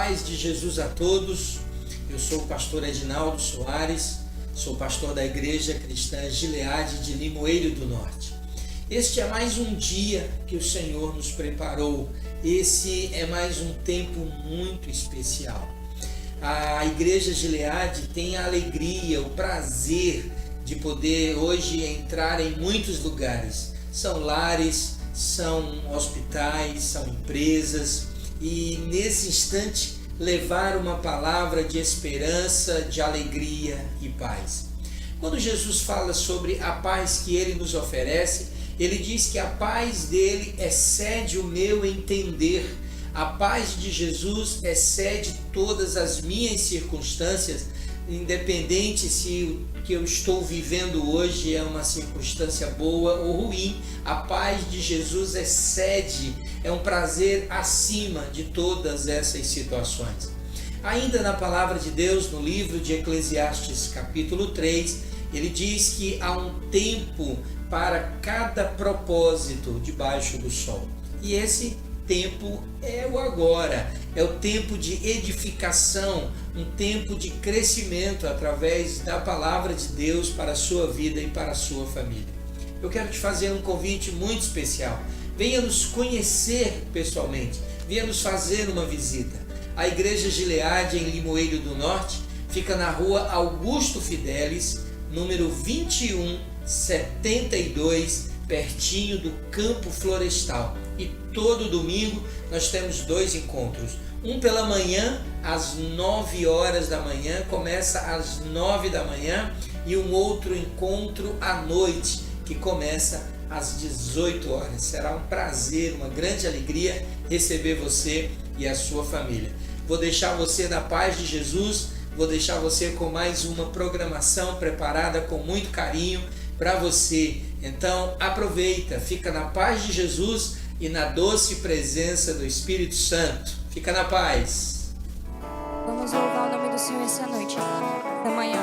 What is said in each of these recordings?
paz de Jesus a todos. Eu sou o pastor Edinaldo Soares, sou pastor da Igreja Cristã Gileade de Limoeiro do Norte. Este é mais um dia que o Senhor nos preparou. Esse é mais um tempo muito especial. A Igreja Gileade tem a alegria, o prazer de poder hoje entrar em muitos lugares. São lares, são hospitais, são empresas, e nesse instante levar uma palavra de esperança, de alegria e paz. Quando Jesus fala sobre a paz que Ele nos oferece, Ele diz que a paz dele excede o meu entender. A paz de Jesus excede todas as minhas circunstâncias, independente se o que eu estou vivendo hoje é uma circunstância boa ou ruim. A paz de Jesus excede, é um prazer acima de todas essas situações. Ainda na palavra de Deus, no livro de Eclesiastes capítulo 3, ele diz que há um tempo para cada propósito debaixo do sol. E esse tempo é o agora, é o tempo de edificação, um tempo de crescimento através da palavra de Deus para a sua vida e para a sua família. Eu quero te fazer um convite muito especial. Venha nos conhecer pessoalmente, venha nos fazer uma visita. A Igreja Gileade em Limoeiro do Norte fica na rua Augusto Fidelis, número 2172, pertinho do Campo Florestal. E todo domingo nós temos 2 encontros. Um pela manhã, às 9 horas da manhã, começa às 9 da manhã, e um outro encontro à noite, que começa às 18 horas. Será um prazer, uma grande alegria receber você e a sua família. Vou deixar você na paz de Jesus, vou deixar você com mais uma programação preparada com muito carinho para você. Então aproveita, fica na paz de Jesus e na doce presença do Espírito Santo. Fica na paz. Vamos louvar o nome do Senhor essa noite, da manhã.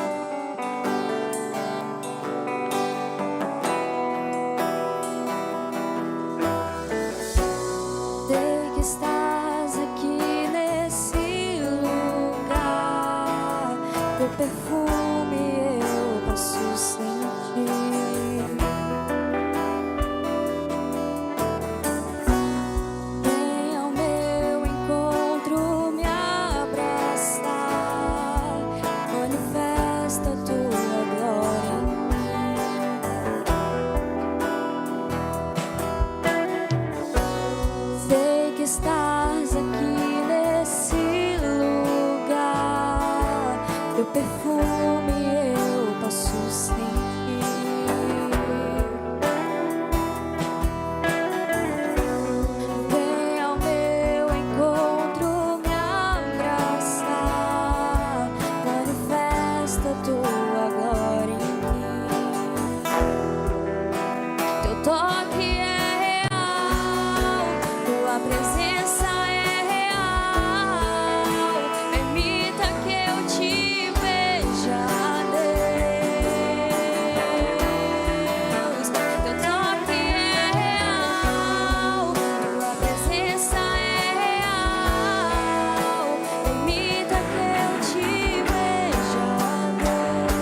Sei que estás aqui nesse lugar, teu perfume eu posso sentir. Estás aqui nesse lugar, teu perfume eu posso sentir. Vem ao meu encontro me abraçar, manifesta a tua glória em mim. Teu toque é real, tua presença é real, permita que eu te veja, Deus. Teu toque é real, tua presença é real, permita que eu te veja, Deus.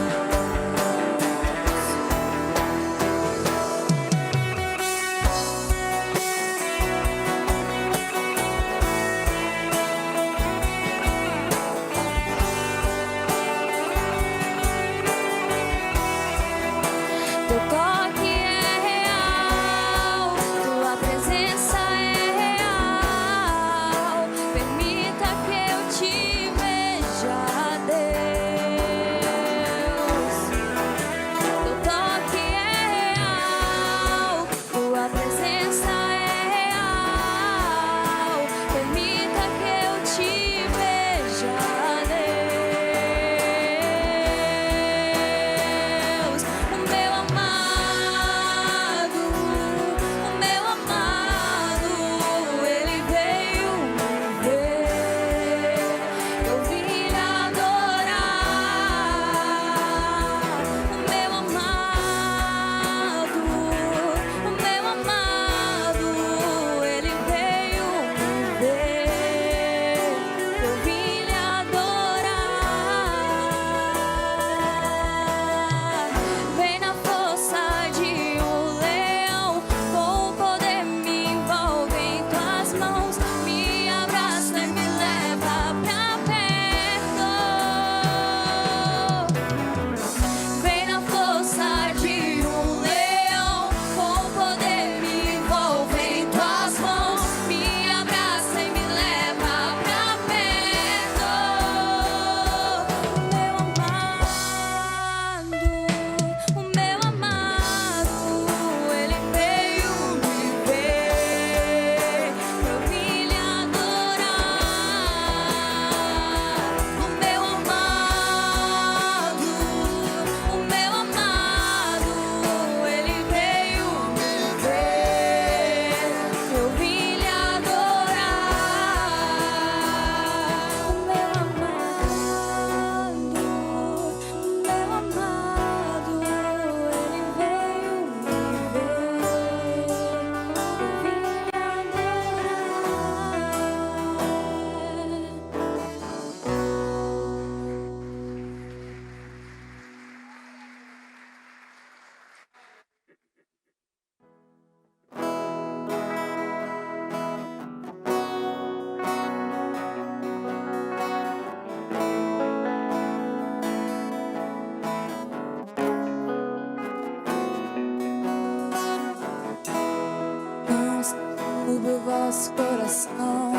vosso coração.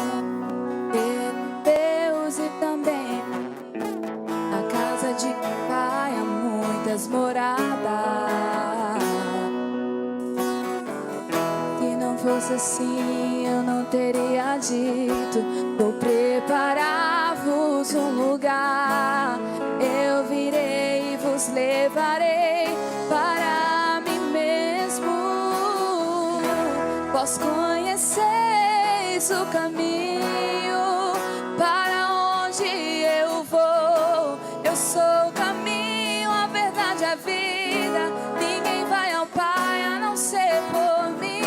Deus e também a casa de Pai há muitas moradas. Se não fosse assim, eu não teria dito: vou preparar-vos um lugar. Eu virei e vos levarei para mim mesmo. Vós conheceis o caminho para onde eu vou. Eu sou o caminho, a verdade, a vida. Ninguém vai ao Pai a não ser por mim.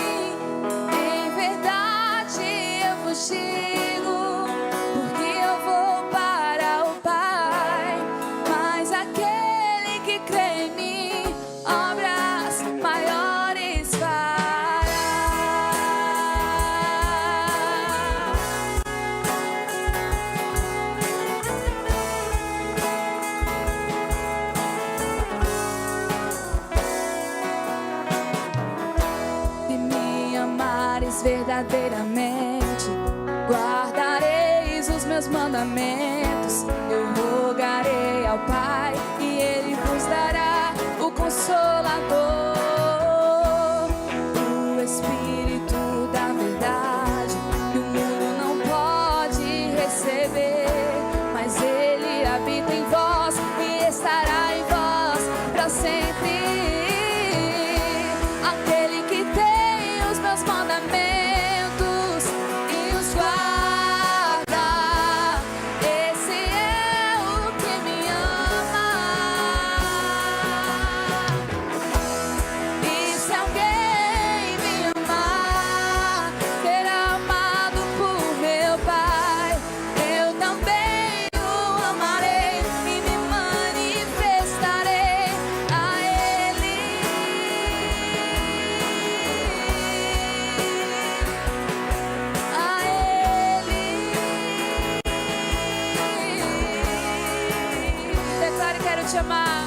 Em verdade eu vos digo, porque eu vou para o Pai. Mas aquele que crê em mim, obras maiores fará. Se me amares verdadeiramente, guardareis os meus mandamentos. Eu rogarei ao Pai e Ele vos dará o Consolador, o Espírito da verdade, que o mundo não pode receber, mas Ele habita em vós e estará em vós para sempre. Aquele que tem os meus mandamentos e os guarda, esse é o que me ama. E se alguém me amar, será amado por meu Pai. Eu também o amarei e me manifestarei a Ele. A Ele. Declare: quero te amar.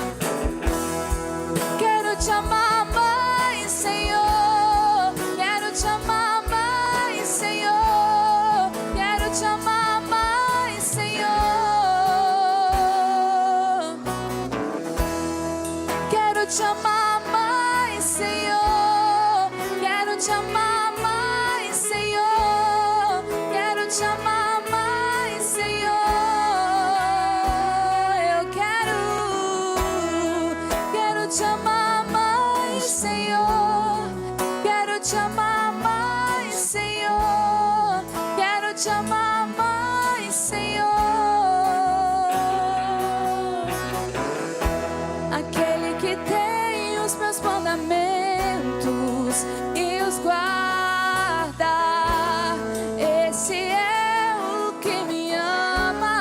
Quero te amar mais, Senhor. Quero te amar mais, Senhor. Quero te amar mais, Senhor. Quero te amar mais, Senhor. Quero te amar mais, Senhor. Quero te amar mais, Senhor. Eu quero te amar mais, Senhor. Quero te amar mais, Senhor. Quero te amar mais, Senhor. Aquele que tem os meus mandamentos e os guarda, esse é o que me ama.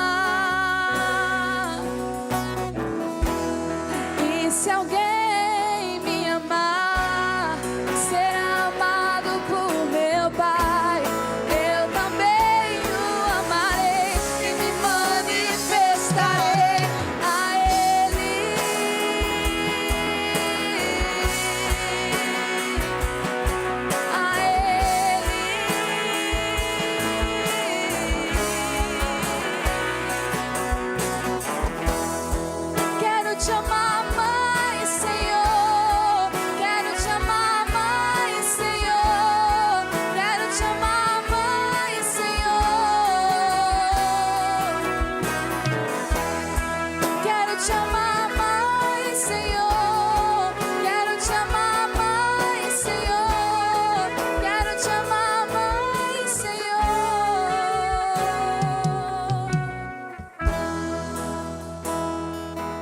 E se alguém me amar, será amado por meu Pai. Eu também o amarei e me manifestarei a Ele. A Ele. Quero te amar mais, Senhor. Quero te amar mais, Senhor. Quero te amar mais, Senhor. Quero te amar mais, Senhor. Quero te amar mais, Senhor. Quero te amar mais, Senhor.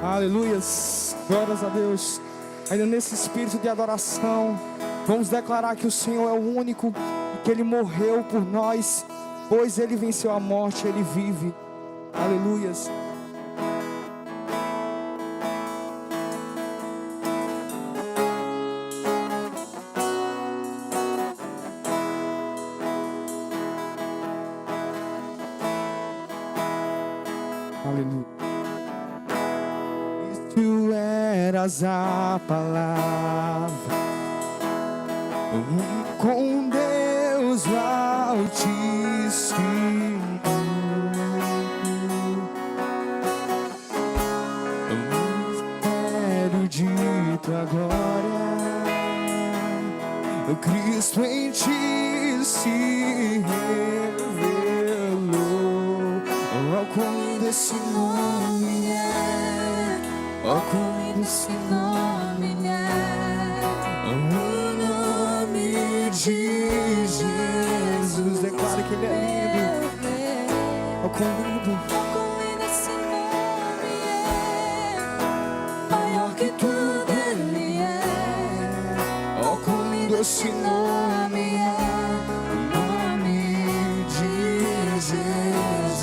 Aleluias, glórias a Deus. Ainda nesse espírito de adoração, vamos declarar que o Senhor é o único e que Ele morreu por nós, pois Ele venceu a morte, Ele vive. Aleluias. Aleluia. E tu eras a palavra, com Deus vai. Altíssimo, o mistério de tua glória, o Cristo em ti se revelou. Oh, quando esse nome é, oh, quando esse nome é, o nome de Jesus. Declara que ele é lindo. Oh, quando esse nome é maior que tudo, ele é. oh, quando esse nome é o nome de Jesus.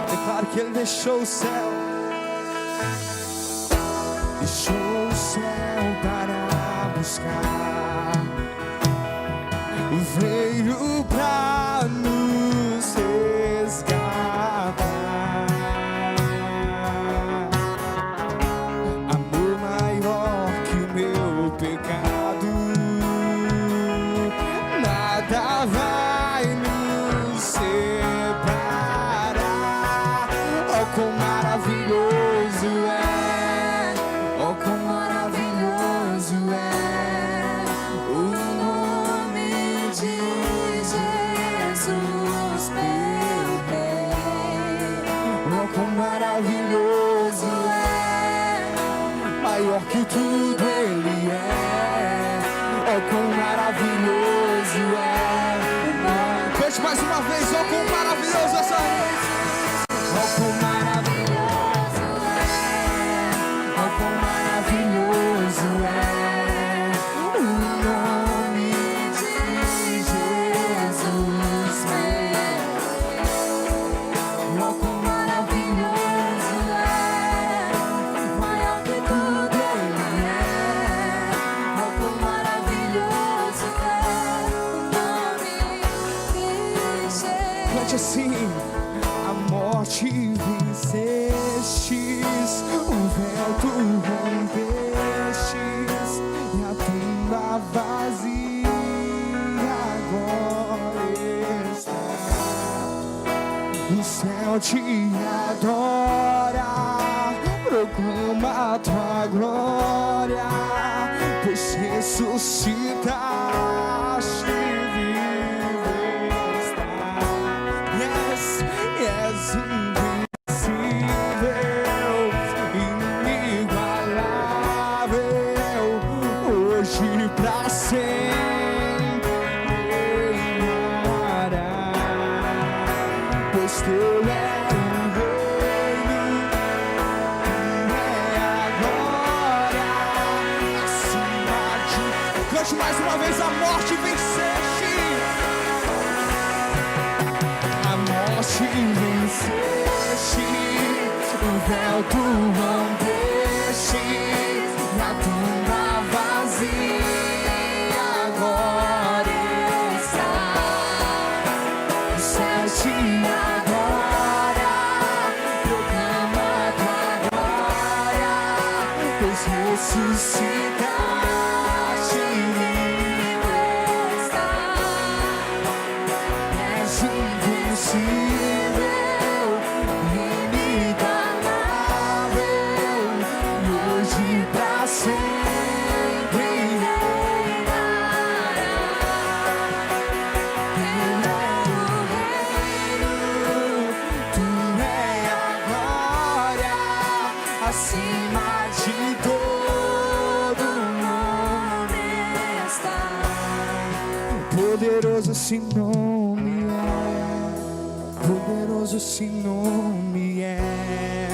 Declara que ele deixou o céu, deixou o céu para buscar, veio pra nos resgatar. Amor maior que o meu pecado, nada vai nos separar. Oh, quão maravilhoso é, oh, quão maravilhoso é o nome de Jesus, meu Rei. Oh, quão maravilhoso é, maior que tudo ele é. Oh, quão maravilhoso é. Cante mais uma vez, oh, quão maravilhoso essa noite. Oh, quão maravilhoso é, oh, quão maravilhoso é o nome de Jesus, meu. Oh, quão maravilhoso é, Maior que tudo ele é. Oh, quão maravilhoso é o nome de Jesus. cante assim: a morte vencestes, o véu tu rompestes, e a tumba vazia agora está. O céu te adora, proclama a tua glória, pois ressuscitaste, vivo está. Yes, yes, invencível, inigualável, hoje pra sempre reinará, pois teu é o reino, é agora, acima de... Cante mais uma vez: a morte venceste, a morte venceste, o véu tu rompeste, e a tumba vazia agora está. O céu te adora, proclama a tua glória, pois ressuscitaste, vivo está. És invencível, inigualável, e hoje pra sempre reinará. Teu é o reino, tu é a glória, acima de todo nome está. Poderoso esse nome é, poderoso esse nome é,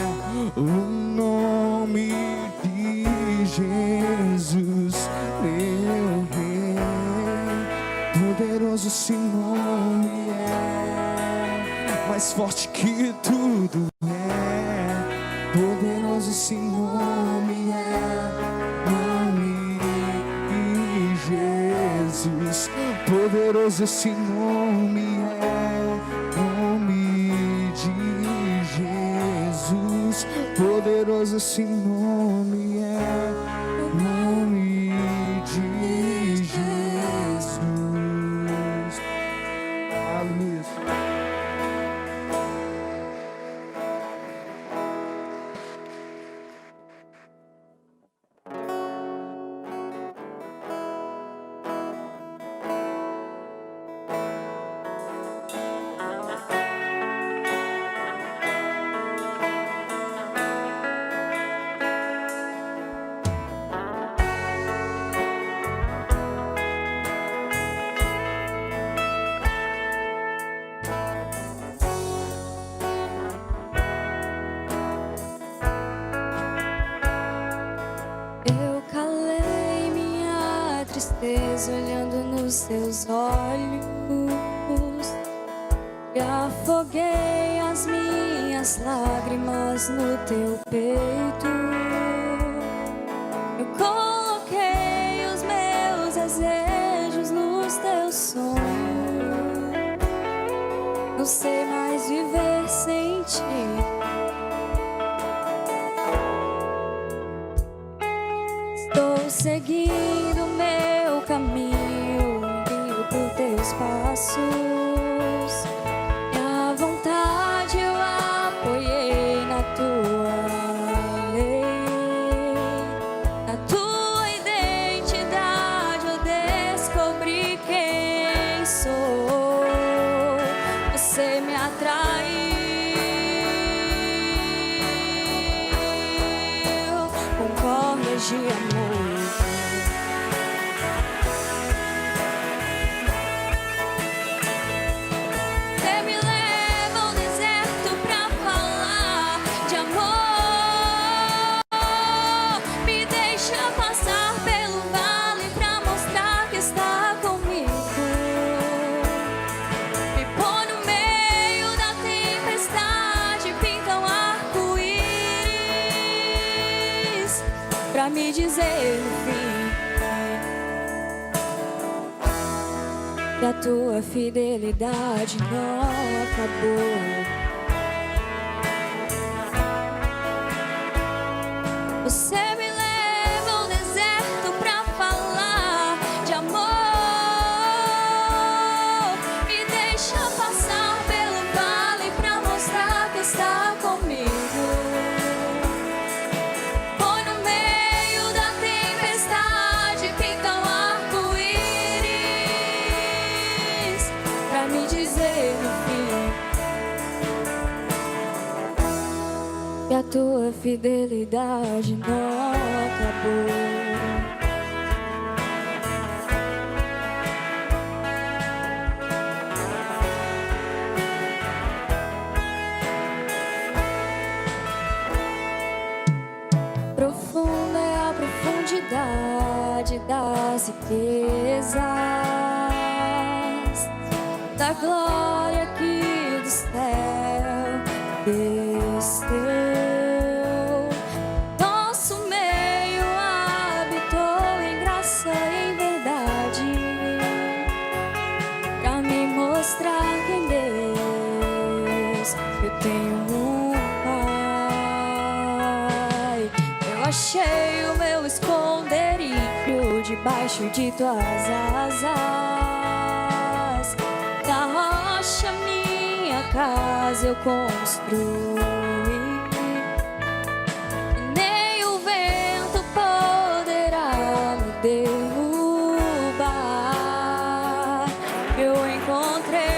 o nome de Jesus, meu Rei. Poderoso esse nome é, mais forte que tudo é. Poderoso esse nome é, nome de Jesus. Poderoso esse nome é, nome de Jesus. Poderoso esse nome é, nome de Jesus. tristeza olhando nos teus olhos e afoguei as minhas lágrimas no teu peito. Eu coloquei os meus desejos nos teus sonhos. Não sei mais viver sem ti. Estou seguindo meu caminho, indo por teus passos. Minha vontade eu apoiei na tua lei. Na tua identidade eu descobri quem sou. Você me atraiu com cordas de amor. Pra me dizer no fim que a tua fidelidade não acabou. Você me leva ao deserto pra falar de amor. Me deixa passar pelo vale pra mostrar que está comigo. E a tua fidelidade não acabou. Profunda é a profundidade das riquezas, da glória que do céu desceu. Achei o meu esconderijo debaixo de tuas asas. Da rocha minha casa eu construí. E nem o vento poderá me derrubar. Eu encontrei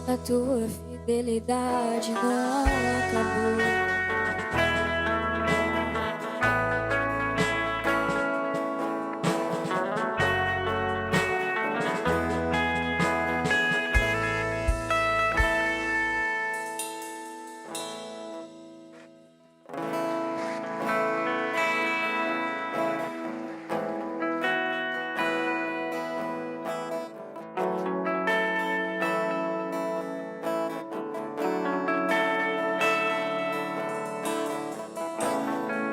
a tua fidelidade não acabou.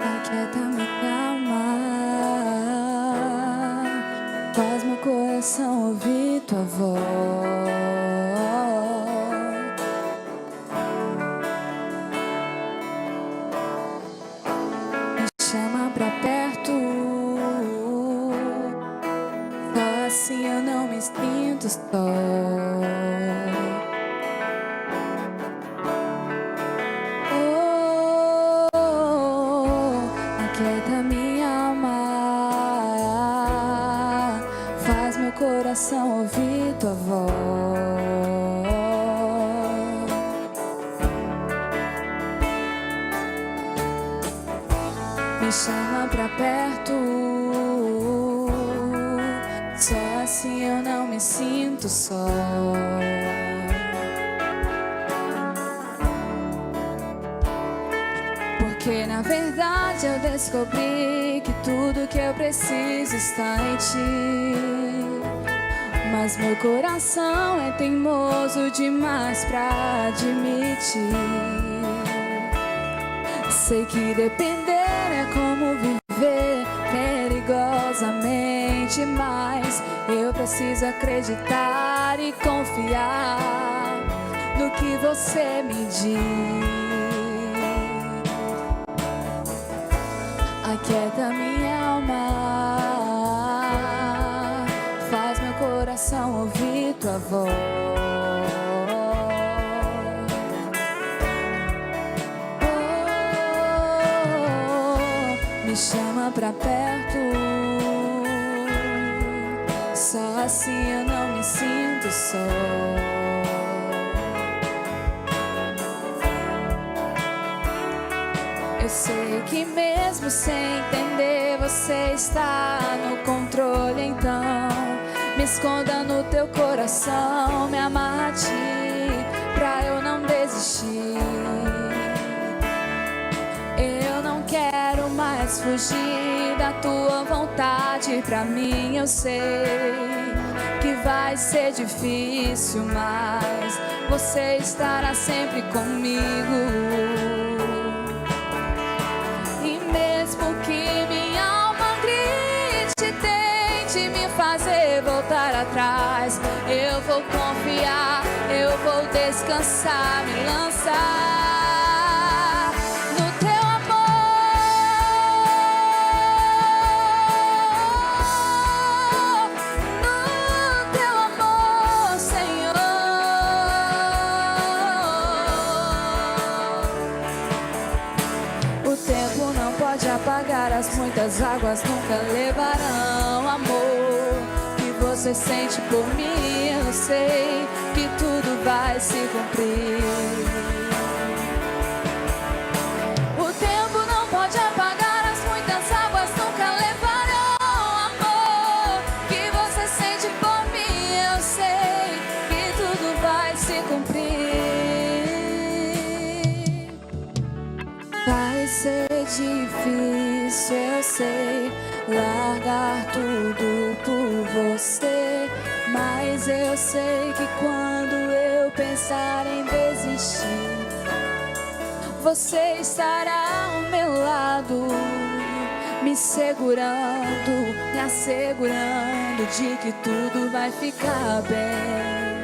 Aquieta minha alma. coração ouvir tua voz. Me chama pra perto, só assim eu não me sinto só. Aquieta minha alma, faz meu coração ouvir tua voz. Me chama pra perto, só assim eu não me sinto só. Porque na verdade eu descobri que tudo que eu preciso está em ti. Mas meu coração é teimoso demais pra admitir. Sei que depender é como viver perigosamente, mas eu preciso acreditar e confiar no que você me diz. Aquieta minha alma, faz meu coração ouvir tua voz. Me chama pra perto, só assim eu não me sinto só. Eu sei que mesmo sem entender você está no controle, então me esconda no teu coração, me amarra a ti pra eu não desistir. Eu não quero mais fugir da tua vontade, pra mim eu sei que vai ser difícil, mas você estará sempre comigo. Fazer voltar atrás, eu vou confiar, eu vou descansar, me lançar no teu amor, no teu amor, Senhor. O tempo não pode apagar as muitas águas, nunca levarão amor. Você sente por mim, eu sei que tudo vai se cumprir. O tempo não pode apagar as muitas águas, nunca levarão amor. Que você sente por mim, eu sei que tudo vai se cumprir. Vai ser difícil, eu sei, largar tudo por você, mas eu sei que quando eu pensar em desistir, você estará ao meu lado, me segurando, me assegurando de que tudo vai ficar bem,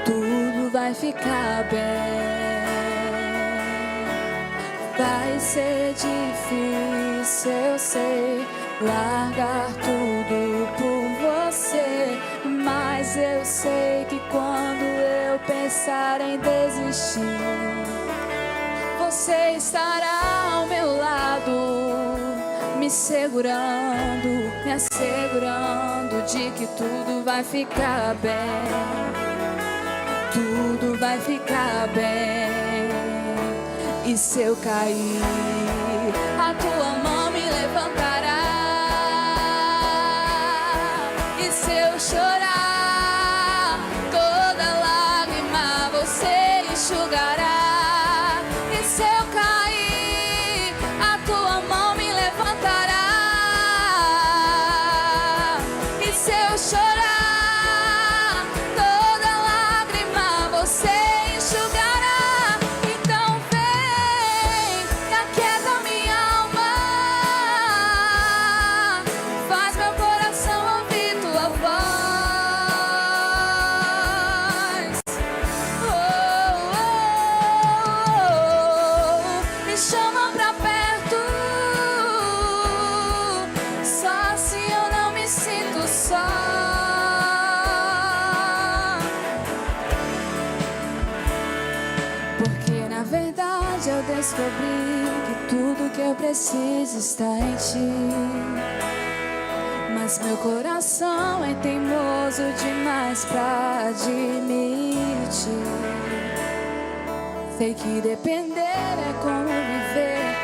tudo vai ficar bem. Vai ser difícil, eu sei, largar tudo por você, mas eu sei que quando eu pensar em desistir, você estará ao meu lado, me segurando, me assegurando de que tudo vai ficar bem, tudo vai ficar bem. E se eu cair, a tua mão me levantará. E se eu chorar, toda lágrima você enxugará. E se eu cair, a tua mão me levantará. E se eu chorar, toda lágrima você enxugará. Então vem, aquieta descobri que tudo que eu preciso está em ti. Mas meu coração é teimoso demais pra admitir. Sei que depender é como viver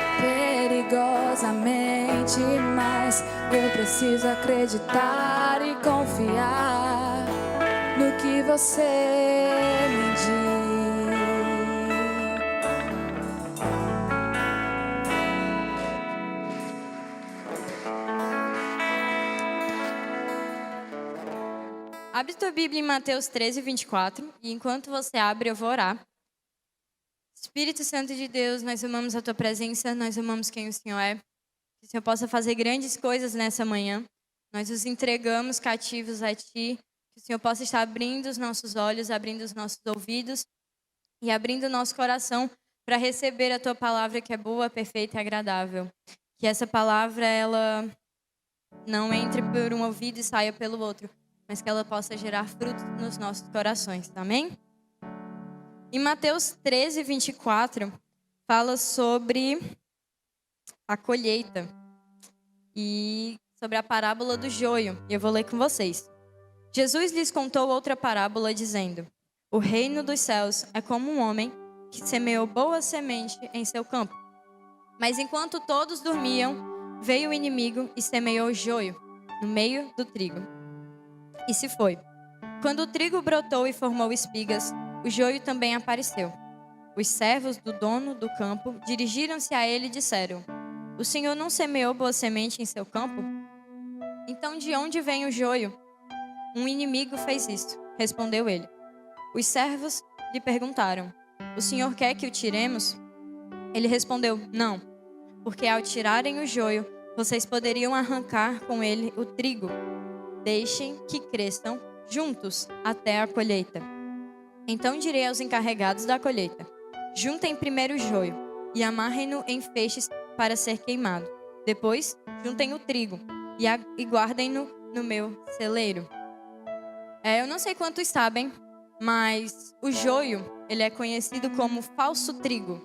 perigosamente, mas eu preciso acreditar e confiar no que você me diz. Abre tua Bíblia em Mateus 13, 24, e enquanto você abre, eu vou orar. Espírito Santo de Deus, nós amamos a tua presença, nós amamos quem o Senhor é. Que o Senhor possa fazer grandes coisas nessa manhã. Nós os entregamos cativos a ti. Que o Senhor possa estar abrindo os nossos olhos, abrindo os nossos ouvidos e abrindo o nosso coração para receber a tua palavra que é boa, perfeita e agradável. Que essa palavra, ela não entre por um ouvido e saia pelo outro, mas que ela possa gerar frutos nos nossos corações, amém? Em Mateus 13, 24, fala sobre a colheita e sobre a parábola do joio. E eu vou ler com vocês. Jesus lhes contou outra parábola, dizendo: o reino dos céus é como um homem que semeou boa semente em seu campo. Mas enquanto todos dormiam, veio o inimigo e semeou joio no meio do trigo. E se foi. Quando o trigo brotou e formou espigas, o joio também apareceu. Os servos do dono do campo dirigiram-se a ele e disseram: o senhor não semeou boa semente em seu campo? Então de onde vem o joio? Um inimigo fez isso, respondeu ele. Os servos lhe perguntaram: o senhor quer que o tiremos? Ele respondeu: não, porque ao tirarem o joio, vocês poderiam arrancar com ele o trigo. Deixem que cresçam juntos até a colheita. Então direi aos encarregados da colheita: juntem primeiro o joio e amarrem-no em feixes para ser queimado. Depois, juntem o trigo e guardem-no no meu celeiro. Eu não sei quantos sabem, mas o joio, ele é conhecido como falso trigo.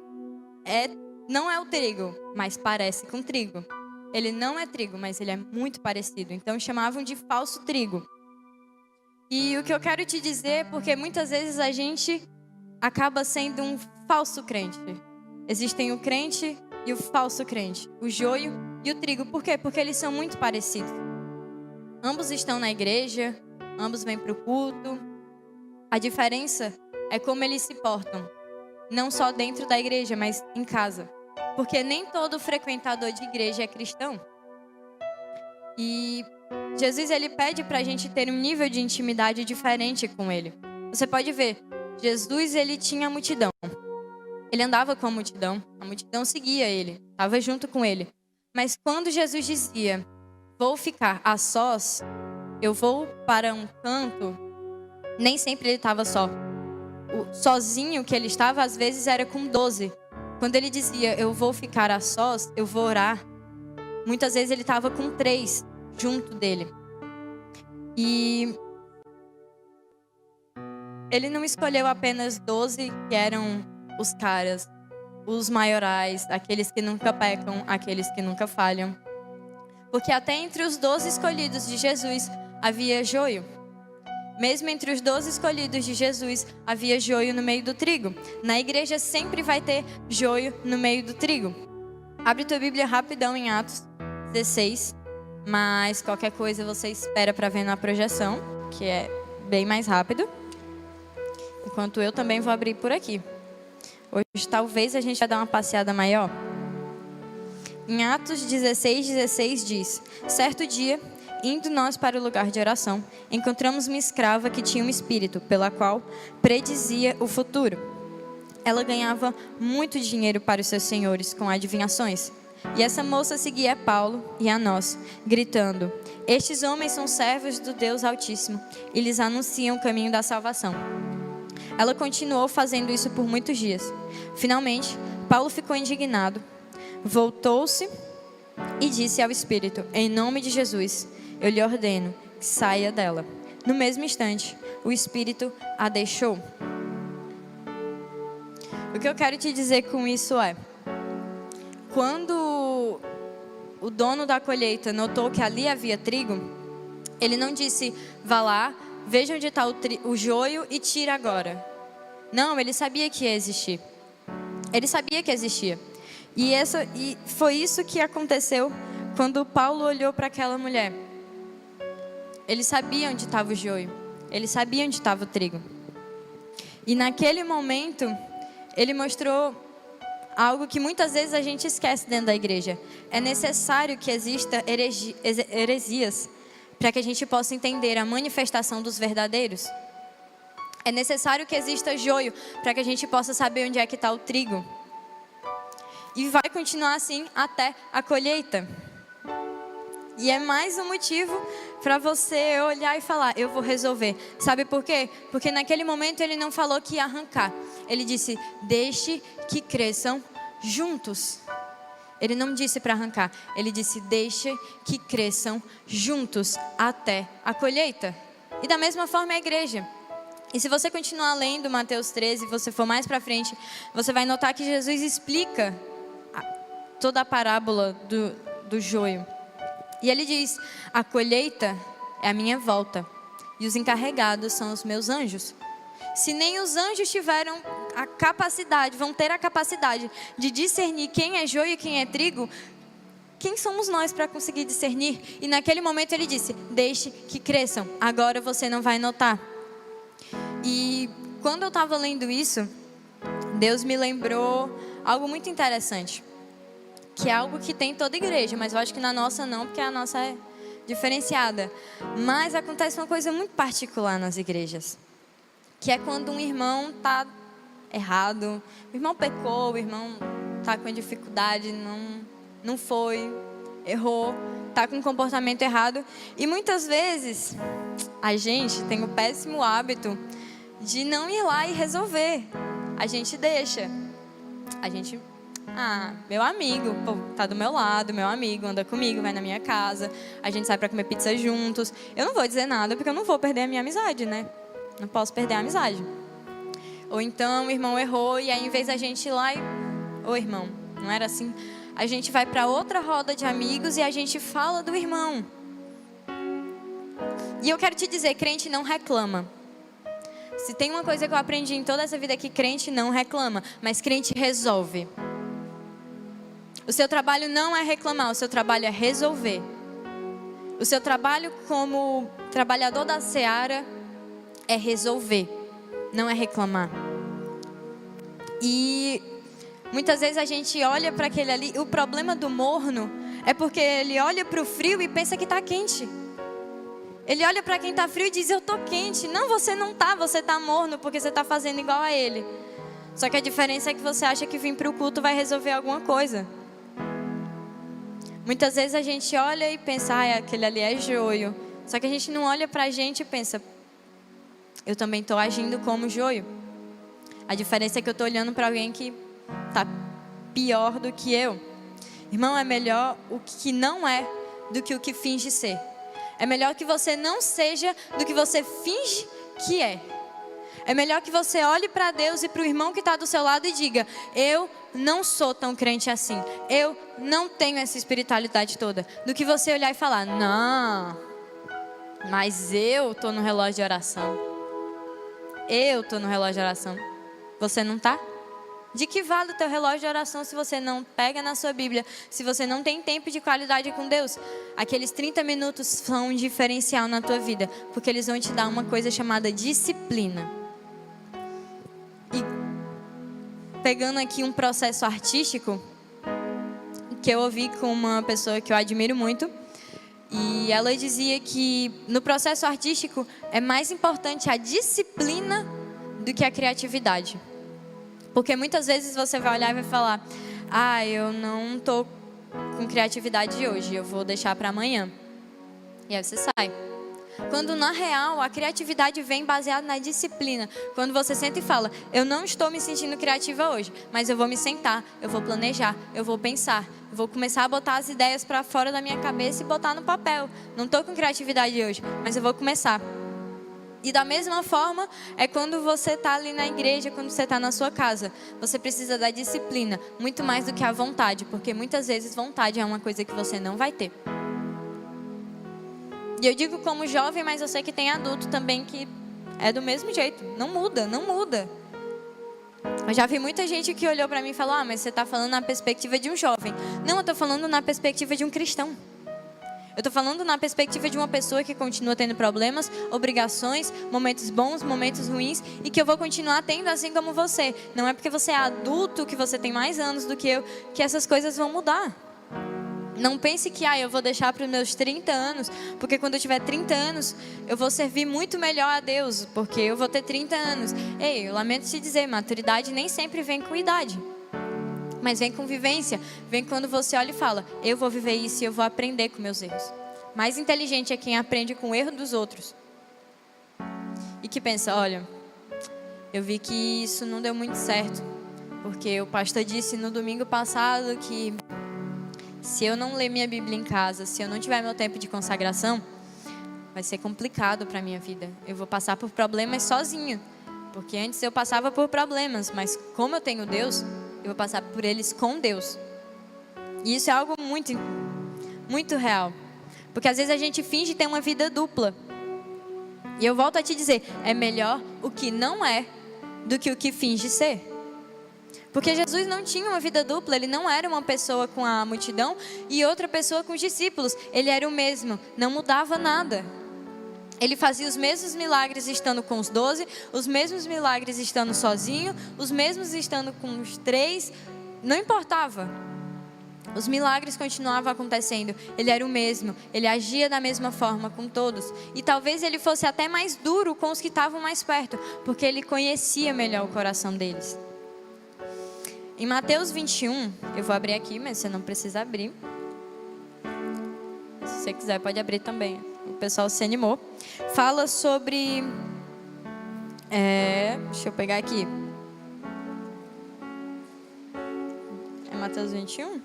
Não é o trigo, mas parece com trigo. Ele não é trigo, mas ele é muito parecido. Então chamavam de falso trigo. E o que eu quero te dizer, porque muitas vezes a gente acaba sendo um falso crente. Existem o crente e o falso crente, o joio e o trigo. Por quê? Porque eles são muito parecidos. Ambos estão na igreja, ambos vêm para o culto. A diferença é como eles se portam. Não só dentro da igreja, mas em casa. Porque nem todo frequentador de igreja é cristão. E Jesus, ele pede para a gente ter um nível de intimidade diferente com ele. Você pode ver, Jesus, ele tinha a multidão. Ele andava com a multidão seguia ele, estava junto com ele. Mas quando Jesus dizia: vou ficar a sós, eu vou para um canto, nem sempre ele estava só. O sozinho que ele estava, às vezes, era com 12. Quando ele dizia: eu vou ficar a sós, eu vou orar, muitas vezes ele estava com 3 junto dele. E ele não escolheu apenas 12 que eram os caras, os maiorais, aqueles que nunca pecam, aqueles que nunca falham. Porque até entre os 12 escolhidos de Jesus havia joio. Mesmo entre os 12 escolhidos de Jesus, havia joio no meio do trigo. Na igreja sempre vai ter joio no meio do trigo. Abre tua Bíblia rapidão em Atos 16, mas qualquer coisa você espera para ver na projeção, que é bem mais rápido. Enquanto eu também vou abrir por aqui. Hoje talvez a gente vai dar uma passeada maior. Em Atos 16 diz: certo dia, indo nós para o lugar de oração, encontramos uma escrava que tinha um espírito, pela qual predizia o futuro. Ela ganhava muito dinheiro para os seus senhores com adivinhações. E essa moça seguia a Paulo e a nós, gritando: estes homens são servos do Deus Altíssimo e lhes anunciam o caminho da salvação. Ela continuou fazendo isso por muitos dias. Finalmente, Paulo ficou indignado, voltou-se e disse ao espírito: em nome de Jesus, eu lhe ordeno que saia dela. No mesmo instante, o espírito a deixou. O que eu quero te dizer com isso é: quando o dono da colheita notou que ali havia trigo, ele não disse, vá lá, veja onde está o joio e tira agora. Não, ele sabia que ia existir. Ele sabia que existia. E foi isso que aconteceu quando Paulo olhou para aquela mulher. Ele sabia onde estava o joio. Ele sabia onde estava o trigo. E naquele momento, ele mostrou algo que muitas vezes a gente esquece dentro da igreja. É necessário que exista heresias para que a gente possa entender a manifestação dos verdadeiros. É necessário que exista joio para que a gente possa saber onde é que está o trigo. E vai continuar assim até a colheita. E é mais um motivo para você olhar e falar, eu vou resolver. Sabe por quê? Porque naquele momento ele não falou que ia arrancar. Ele disse, deixe que cresçam juntos. Ele não disse para arrancar. Ele disse, deixe que cresçam juntos até a colheita. E da mesma forma a igreja. E se você continuar lendo Mateus 13, você for mais para frente, você vai notar que Jesus explica toda a parábola do joio. E ele diz, a colheita é a minha volta e os encarregados são os meus anjos. Se nem os anjos tiveram a capacidade, vão ter a capacidade de discernir quem é joio e quem é trigo, quem somos nós para conseguir discernir? E naquele momento ele disse, deixe que cresçam, agora você não vai notar. E quando eu estava lendo isso, Deus me lembrou algo muito interessante. Que é algo que tem em toda igreja, mas eu acho que na nossa não, porque a nossa é diferenciada. Mas acontece uma coisa muito particular nas igrejas. Que é quando um irmão está errado, o irmão pecou, o irmão está com dificuldade, não foi, errou, está com um comportamento errado. E muitas vezes a gente tem o péssimo hábito de não ir lá e resolver. A gente deixa. Meu amigo, pô, tá do meu lado, meu amigo, anda comigo, vai na minha casa, a gente sai pra comer pizza juntos. Eu não vou dizer nada porque eu não vou perder a minha amizade, né? Não posso perder a amizade. Ou então o irmão errou e aí em vez da gente ir lá e... Ô irmão, não era assim? A gente vai pra outra roda de amigos e a gente fala do irmão. E eu quero te dizer, crente não reclama. Se tem uma coisa que eu aprendi em toda essa vida é que crente não reclama, mas crente resolve. O seu trabalho não é reclamar, o seu trabalho é resolver. O seu trabalho como trabalhador da seara é resolver, não é reclamar. E muitas vezes a gente olha para aquele ali, o problema do morno é porque ele olha para o frio e pensa que está quente. Ele olha para quem está frio e diz, eu estou quente. Não, você não está, você está morno porque você está fazendo igual a ele. Só que a diferença é que você acha que vir para o culto vai resolver alguma coisa. Muitas vezes a gente olha e pensa, aquele ali é joio. Só que a gente não olha pra gente e pensa, eu também estou agindo como joio. A diferença é que eu estou olhando para alguém que está pior do que eu. Irmão, é melhor o que não é do que o que finge ser. É melhor que você não seja do que você finge que é. É melhor que você olhe para Deus e para o irmão que está do seu lado e diga, eu não sou tão crente assim. Eu não tenho essa espiritualidade toda. Do que você olhar e falar, não, mas eu estou no relógio de oração. Eu estou no relógio de oração. Você não está? De que vale o teu relógio de oração se você não pega na sua Bíblia? Se você não tem tempo de qualidade com Deus? Aqueles 30 minutos são um diferencial na tua vida. Porque eles vão te dar uma coisa chamada disciplina. E pegando aqui um processo artístico, que eu ouvi com uma pessoa que eu admiro muito. E ela dizia que no processo artístico é mais importante a disciplina do que a criatividade. Porque muitas vezes você vai olhar e vai falar, eu não estou com criatividade hoje, eu vou deixar para amanhã. E aí você sai. Quando na real a criatividade vem baseada na disciplina. Quando você senta e fala, eu não estou me sentindo criativa hoje, mas eu vou me sentar, eu vou planejar, eu vou pensar, eu vou começar a botar as ideias para fora da minha cabeça e botar no papel. Não estou com criatividade hoje, mas eu vou começar. E da mesma forma, é quando você está ali na igreja, quando você está na sua casa. Você precisa da disciplina, muito mais do que a vontade. Porque muitas vezes vontade é uma coisa que você não vai ter. E eu digo como jovem, mas eu sei que tem adulto também que é do mesmo jeito. Não muda, não muda. Eu já vi muita gente que olhou para mim e falou: mas você está falando na perspectiva de um jovem. Não, eu estou falando na perspectiva de um cristão. Eu estou falando na perspectiva de uma pessoa que continua tendo problemas, obrigações, momentos bons, momentos ruins, e que eu vou continuar tendo assim como você. Não é porque você é adulto, que você tem mais anos do que eu, que essas coisas vão mudar. Não pense que eu vou deixar para os meus 30 anos, porque quando eu tiver 30 anos, eu vou servir muito melhor a Deus, porque eu vou ter 30 anos. Ei, eu lamento te dizer, maturidade nem sempre vem com idade. Mas vem com vivência, vem quando você olha e fala: eu vou viver isso e eu vou aprender com meus erros. Mais inteligente é quem aprende com o erro dos outros. E que pensa: olha, eu vi que isso não deu muito certo, porque o pastor disse no domingo passado que se eu não ler minha Bíblia em casa, se eu não tiver meu tempo de consagração, vai ser complicado para a minha vida. Eu vou passar por problemas sozinho, porque antes eu passava por problemas, mas como eu tenho Deus, eu vou passar por eles com Deus. E isso é algo muito, muito real. Porque às vezes a gente finge ter uma vida dupla. E eu volto a te dizer, é melhor o que não é do que o que finge ser. Porque Jesus não tinha uma vida dupla, ele não era uma pessoa com a multidão e outra pessoa com os discípulos. Ele era o mesmo, não mudava nada. Ele fazia os mesmos milagres estando com os 12, os mesmos milagres estando sozinho, os mesmos estando com os 3, não importava. Os milagres continuavam acontecendo, ele era o mesmo, ele agia da mesma forma com todos. E talvez ele fosse até mais duro com os que estavam mais perto, porque ele conhecia melhor o coração deles. Em Mateus 21, eu vou abrir aqui, mas você não precisa abrir. Se você quiser, pode abrir também. O pessoal se animou. Fala sobre... deixa eu pegar aqui. É Mateus 21?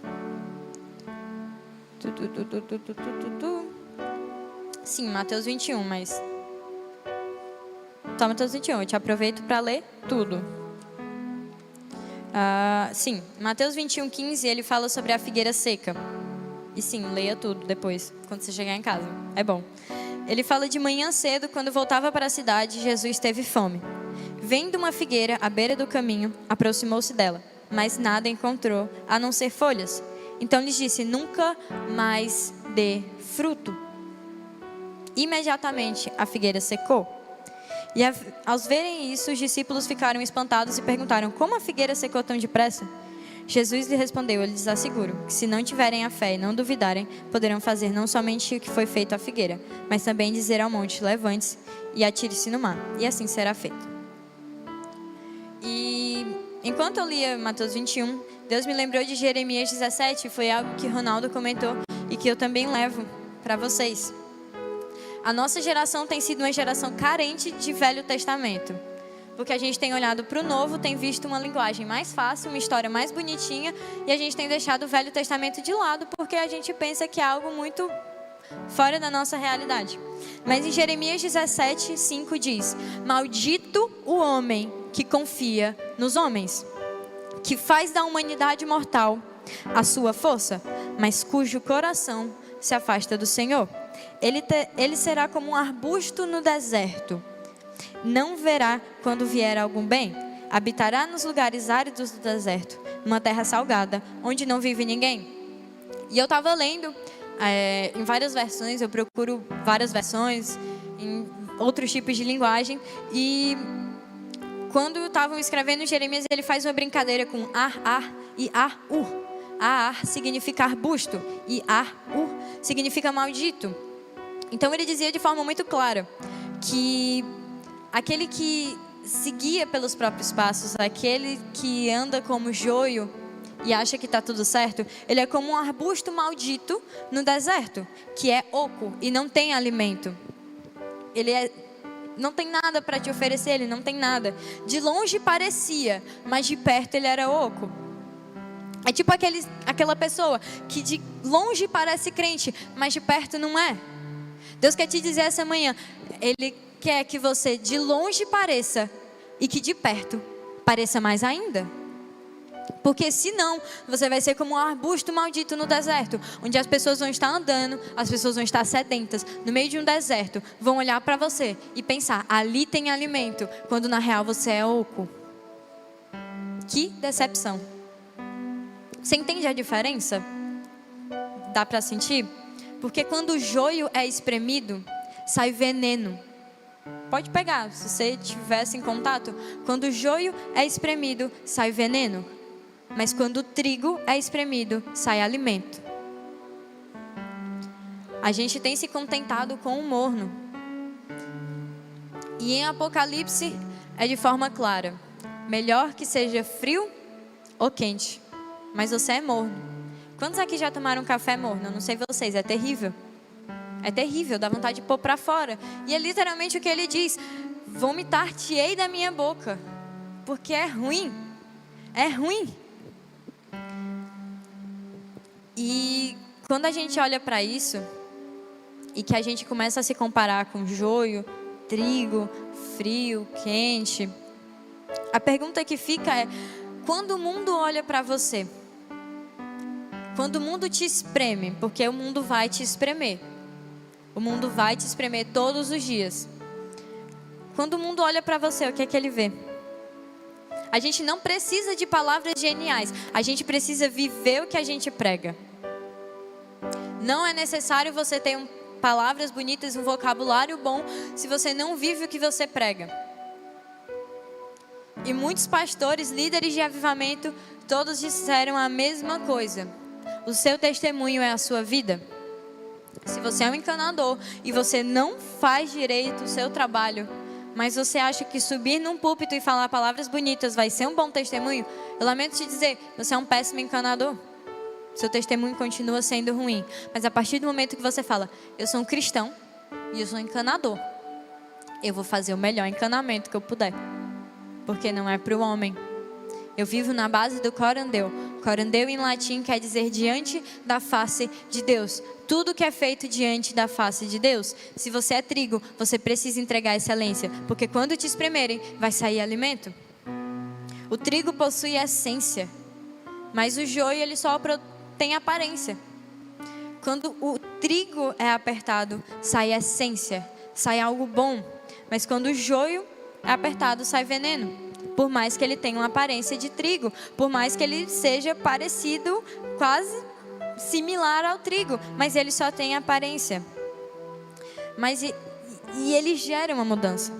Sim, Mateus 21, mas... Tá, Mateus 21, eu te aproveito para ler tudo. Sim, Mateus 21:15, ele fala sobre a figueira seca. E sim, leia tudo depois, quando você chegar em casa. É bom. Ele fala: de manhã cedo, quando voltava para a cidade, Jesus teve fome. Vendo uma figueira à beira do caminho, aproximou-se dela, mas nada encontrou, a não ser folhas. Então lhes disse: nunca mais dê fruto. Imediatamente a figueira secou. E ao verem isso, os discípulos ficaram espantados e perguntaram: como a figueira secou tão depressa? Jesus lhe respondeu: eu lhes asseguro que se não tiverem a fé e não duvidarem, poderão fazer não somente o que foi feito à figueira, mas também dizer ao monte: levante-se e atire-se no mar, e assim será feito. E enquanto eu lia Mateus 21, Deus me lembrou de Jeremias 17, foi algo que Ronaldo comentou e que eu também levo para vocês. A nossa geração tem sido uma geração carente de Velho Testamento. Porque a gente tem olhado para o Novo, tem visto uma linguagem mais fácil, uma história mais bonitinha, e a gente tem deixado o Velho Testamento de lado, porque a gente pensa que é algo muito fora da nossa realidade. Mas em Jeremias 17:5 diz: maldito o homem que confia nos homens, que faz da humanidade mortal a sua força, mas cujo coração se afasta do Senhor. Ele será como um arbusto no deserto. Não verá quando vier algum bem. Habitará nos lugares áridos do deserto, numa terra salgada, onde não vive ninguém. E eu estava lendo em várias versões, eu procuro várias versões, em outros tipos de linguagem. E quando estavam escrevendo Jeremias, ele faz uma brincadeira com ar e ar-ur. Ar significa arbusto e ar-ur significa maldito. Então ele dizia de forma muito clara que aquele que se guia pelos próprios passos, aquele que anda como joio e acha que está tudo certo, ele é como um arbusto maldito no deserto, que é oco e não tem alimento. Não tem nada para te oferecer, ele não tem nada. De longe parecia, mas de perto ele era oco. É tipo aquela pessoa que de longe parece crente, mas de perto não é. Deus quer te dizer essa manhã, Ele quer que você de longe pareça e que de perto pareça mais ainda. Porque senão você vai ser como um arbusto maldito no deserto, onde as pessoas vão estar andando, as pessoas vão estar sedentas, no meio de um deserto, vão olhar para você e pensar, ali tem alimento, quando na real você é oco. Que decepção. Você entende a diferença? Dá para sentir? Porque quando o joio é espremido, sai veneno. Pode pegar, se você tivesse em contato. Quando o joio é espremido, sai veneno. Mas quando o trigo é espremido, sai alimento. A gente tem se contentado com o morno. E em Apocalipse é de forma clara. Melhor que seja frio ou quente. Mas você é morno. Quantos aqui já tomaram café morno? Eu não sei vocês, é terrível. É terrível, dá vontade de pôr para fora. E é literalmente o que ele diz: vomitar-te-ei da minha boca. Porque é ruim. É ruim. E quando a gente olha para isso, e que a gente começa a se comparar com joio, trigo, frio, quente, a pergunta que fica é: quando o mundo olha para você, quando o mundo te espreme, porque o mundo vai te espremer, o mundo vai te espremer todos os dias. Quando o mundo olha para você, o que é que ele vê? A gente não precisa de palavras geniais, a gente precisa viver o que a gente prega. Não é necessário você ter palavras bonitas, um vocabulário bom, se você não vive o que você prega. E muitos pastores, líderes de avivamento, todos disseram a mesma coisa. O seu testemunho é a sua vida. Se você é um encanador e você não faz direito o seu trabalho, mas você acha que subir num púlpito e falar palavras bonitas vai ser um bom testemunho, eu lamento te dizer, você é um péssimo encanador. Seu testemunho continua sendo ruim. Mas a partir do momento que você fala, eu sou um cristão e eu sou um encanador, eu vou fazer o melhor encanamento que eu puder. Porque não é para o homem. Eu vivo na base do corandeu. Corandeu em latim quer dizer diante da face de Deus. Tudo que é feito diante da face de Deus. Se você é trigo, você precisa entregar excelência. Porque quando te espremerem, vai sair alimento. O trigo possui essência. Mas o joio, ele só tem aparência. Quando o trigo é apertado, sai essência. Sai algo bom. Mas quando o joio é apertado, sai veneno. Por mais que ele tenha uma aparência de trigo, por mais que ele seja parecido, quase similar ao trigo, mas ele só tem aparência. Mas e ele gera uma mudança.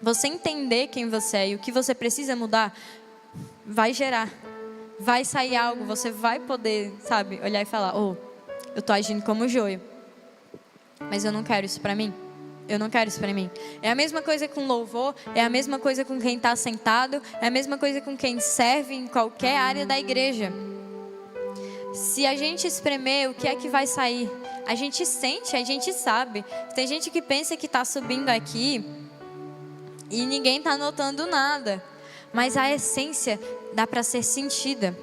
Você entender quem você é e o que você precisa mudar, vai gerar, vai sair algo, você vai poder, sabe, olhar e falar, eu tô agindo como joio, mas eu não quero isso para mim. Eu não quero isso para mim. É a mesma coisa com louvor, é a mesma coisa com quem está sentado, é a mesma coisa com quem serve em qualquer área da igreja. Se a gente espremer, o que é que vai sair? A gente sente, a gente sabe. Tem gente que pensa que está subindo aqui e ninguém está notando nada. Mas a essência dá para ser sentida.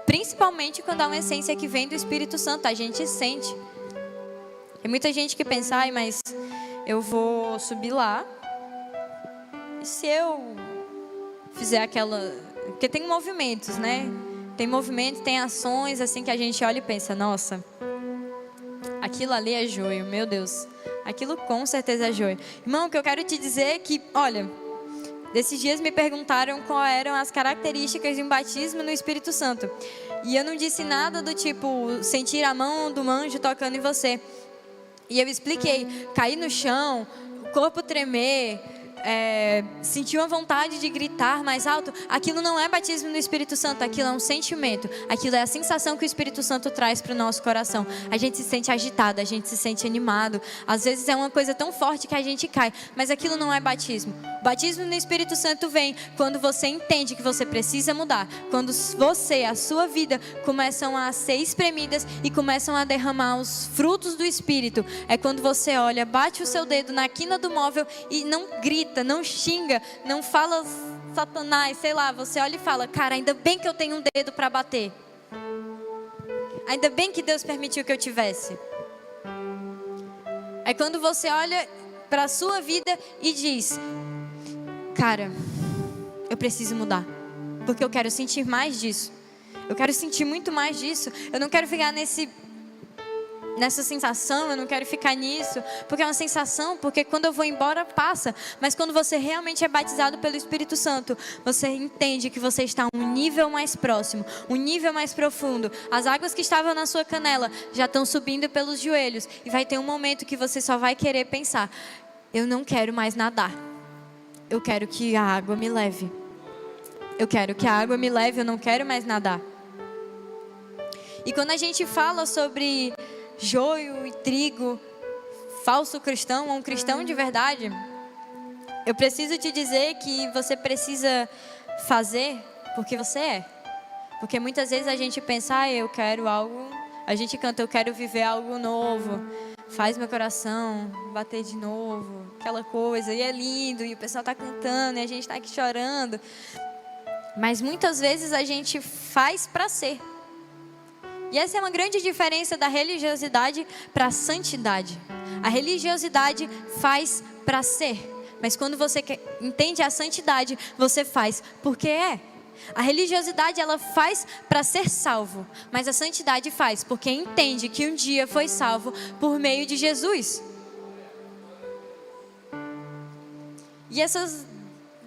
Principalmente quando há uma essência que vem do Espírito Santo, a gente sente. Tem muita gente que pensa, mas eu vou subir lá, e se eu fizer aquela... Porque tem movimentos, né? Tem movimentos, tem ações assim que a gente olha e pensa, nossa, aquilo ali é joio, meu Deus. Aquilo com certeza é joio. Irmão, o que eu quero te dizer é que, olha, desses dias me perguntaram quais eram as características de um batismo no Espírito Santo. E eu não disse nada do tipo, sentir a mão do anjo tocando em você. E eu expliquei, cair no chão, o corpo tremer, sentir uma vontade de gritar mais alto. Aquilo não é batismo no Espírito Santo, aquilo é um sentimento. Aquilo é a sensação que o Espírito Santo traz para o nosso coração. A gente se sente agitado, a gente se sente animado. Às vezes é uma coisa tão forte que a gente cai, mas aquilo não é batismo. Batismo no Espírito Santo vem quando você entende que você precisa mudar. Quando você, a sua vida, começam a ser espremidas e começam a derramar os frutos do Espírito. É quando você olha, bate o seu dedo na quina do móvel e não grita, não xinga, não fala Satanás, sei lá. Você olha e fala, cara, ainda bem que eu tenho um dedo para bater. Ainda bem que Deus permitiu que eu tivesse. É quando você olha para a sua vida e diz: cara, eu preciso mudar, porque eu quero sentir mais disso. Eu quero sentir muito mais disso. Eu não quero ficar nessa sensação, eu não quero ficar nisso, porque é uma sensação, porque quando eu vou embora passa, mas quando você realmente é batizado pelo Espírito Santo, você entende que você está a um nível mais próximo, um nível mais profundo. As águas que estavam na sua canela já estão subindo pelos joelhos, e vai ter um momento que você só vai querer pensar: eu não quero mais nadar, eu quero que a água me leve, eu quero que a água me leve, eu não quero mais nadar. E quando a gente fala sobre joio e trigo, falso cristão ou um cristão de verdade, eu preciso te dizer que você precisa fazer porque você é. Porque muitas vezes a gente pensa: eu quero algo, a gente canta: eu quero viver algo novo, faz meu coração bater de novo, aquela coisa, e é lindo, e o pessoal está cantando, e a gente está aqui chorando. Mas muitas vezes a gente faz para ser. E essa é uma grande diferença da religiosidade para a santidade. A religiosidade faz para ser, mas quando você entende a santidade, você faz porque é. A religiosidade, ela faz para ser salvo, mas a santidade faz porque entende que um dia foi salvo por meio de Jesus. E essas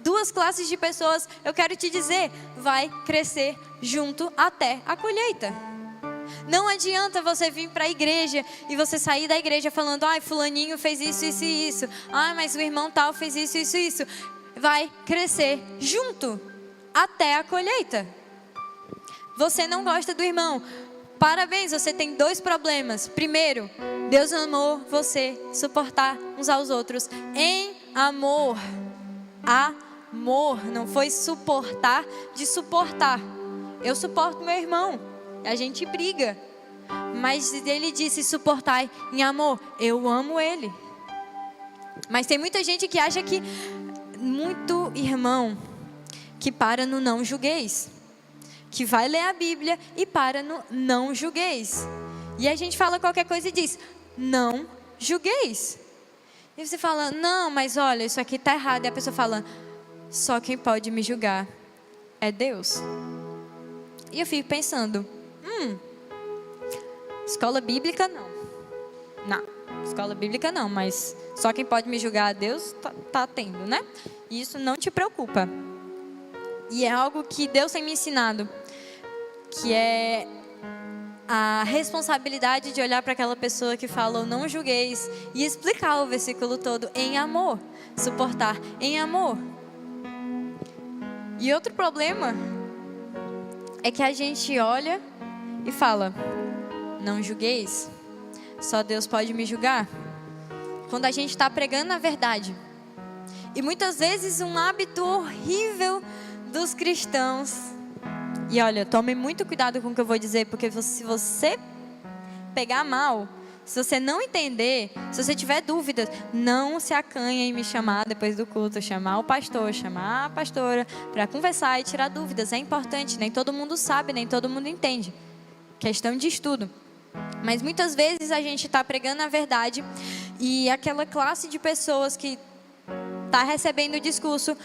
duas classes de pessoas, eu quero te dizer, vai crescer junto até a colheita. Não adianta você vir para a igreja e você sair da igreja falando: ai, fulaninho fez isso, isso e isso. Ai, mas o irmão tal fez isso, isso e isso. Vai crescer junto até a colheita. Você não gosta do irmão. Parabéns, você tem 2 problemas. Primeiro, Deus amou você suportar uns aos outros em amor. Amor, não foi suportar de suportar. Eu suporto meu irmão. A gente briga, mas ele disse: suportai em amor. Eu amo ele. Mas tem muita gente que acha que, muito irmão, que para no não julgueis, que vai ler a Bíblia e para no não julgueis. E a gente fala qualquer coisa e diz: não julgueis. E você fala: não, mas olha, isso aqui está errado. E a pessoa fala: só quem pode me julgar é Deus. E eu fico pensando: escola bíblica não, escola bíblica não, mas só quem pode me julgar a Deus tá tendo, né? E isso não te preocupa. E é algo que Deus tem me ensinado, que é a responsabilidade de olhar para aquela pessoa que falou não julgueis e explicar o versículo todo em amor, suportar em amor. E outro problema é que a gente olha e fala: não julgueis, só Deus pode me julgar. Quando a gente está pregando a verdade. E muitas vezes um hábito horrível dos cristãos. E olha, tome muito cuidado com o que eu vou dizer, porque se você pegar mal, se você não entender, se você tiver dúvidas, não se acanhe em me chamar depois do culto, chamar o pastor, chamar a pastora, para conversar e tirar dúvidas. É importante, nem todo mundo sabe, nem todo mundo entende. Questão de estudo. Mas muitas vezes a gente está pregando a verdade e aquela classe de pessoas que está recebendo o discurso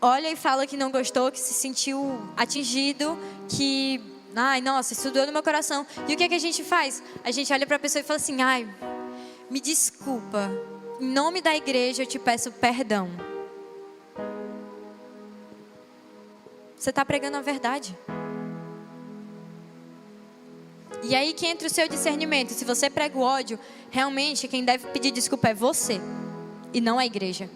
olha e fala que não gostou, que se sentiu atingido, que, ai, nossa, isso doeu no meu coração. E o que é que a gente faz? A gente olha para a pessoa e fala assim: ai, me desculpa, em nome da igreja eu te peço perdão. Você está pregando a verdade. E aí que entra o seu discernimento. Se você prega o ódio, realmente quem deve pedir desculpa é você e não a igreja.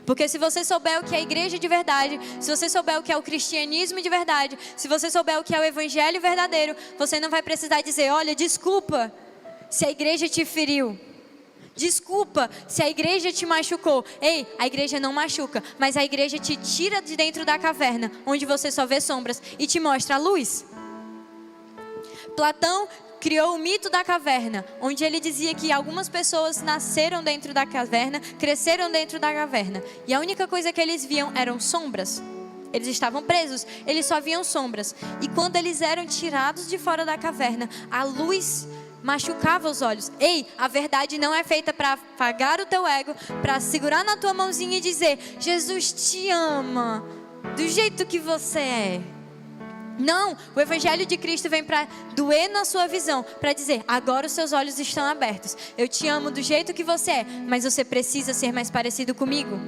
Porque se você souber o que é a igreja de verdade, se você souber o que é o cristianismo de verdade, se você souber o que é o evangelho verdadeiro, você não vai precisar dizer: olha, desculpa se a igreja te feriu, desculpa se a igreja te machucou. Ei, a igreja não machuca, mas a igreja te tira de dentro da caverna, onde você só vê sombras, e te mostra a luz. Platão criou o mito da caverna, onde ele dizia que algumas pessoas nasceram dentro da caverna, cresceram dentro da caverna, e a única coisa que eles viam eram sombras. Eles estavam presos, eles só viam sombras. E quando eles eram tirados de fora da caverna, a luz machucava os olhos. Ei, a verdade não é feita para apagar o teu ego, para segurar na tua mãozinha e dizer: Jesus te ama do jeito que você é. Não, o Evangelho de Cristo vem para doer na sua visão, para dizer: agora os seus olhos estão abertos. Eu te amo do jeito que você é, mas você precisa ser mais parecido comigo.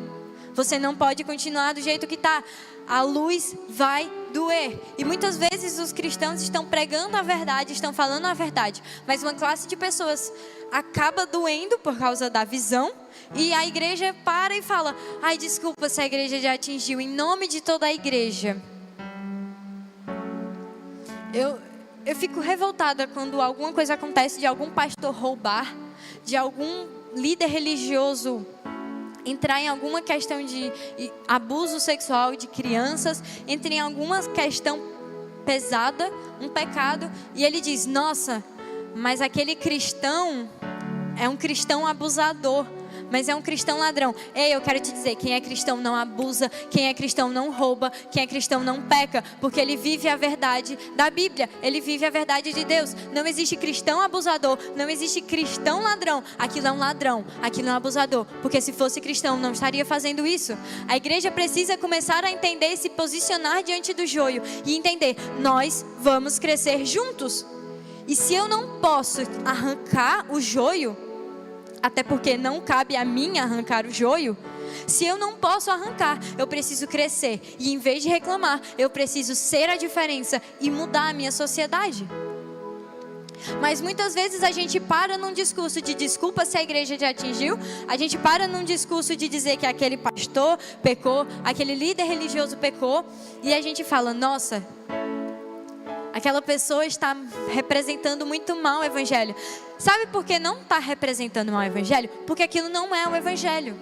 Você não pode continuar do jeito que está. A luz vai doer. E muitas vezes os cristãos estão pregando a verdade, estão falando a verdade, mas uma classe de pessoas acaba doendo por causa da visão. E a igreja para e fala: ai, desculpa se a igreja já atingiu. Em nome de toda a igreja. Eu fico revoltada quando alguma coisa acontece de algum pastor roubar, de algum líder religioso entrar em alguma questão de abuso sexual de crianças, entrar em alguma questão pesada, um pecado, e ele diz: nossa, mas aquele cristão é um cristão abusador, mas é um cristão ladrão. Ei, eu quero te dizer, quem é cristão não abusa, quem é cristão não rouba, quem é cristão não peca, porque ele vive a verdade da Bíblia, ele vive a verdade de Deus. Não existe cristão abusador, não existe cristão ladrão. Aquilo é um ladrão, aquilo é um abusador, porque se fosse cristão não estaria fazendo isso. A igreja precisa começar a entender e se posicionar diante do joio e entender: nós vamos crescer juntos. E se eu não posso arrancar o joio, até porque não cabe a mim arrancar o joio, se eu não posso arrancar, eu preciso crescer. E em vez de reclamar, eu preciso ser a diferença e mudar a minha sociedade. Mas muitas vezes a gente para num discurso de desculpa se a igreja já atingiu. A gente para num discurso de dizer que aquele pastor pecou, aquele líder religioso pecou. E a gente fala: nossa, aquela pessoa está representando muito mal o evangelho. Sabe por que não está representando mal o evangelho? Porque aquilo não é o evangelho.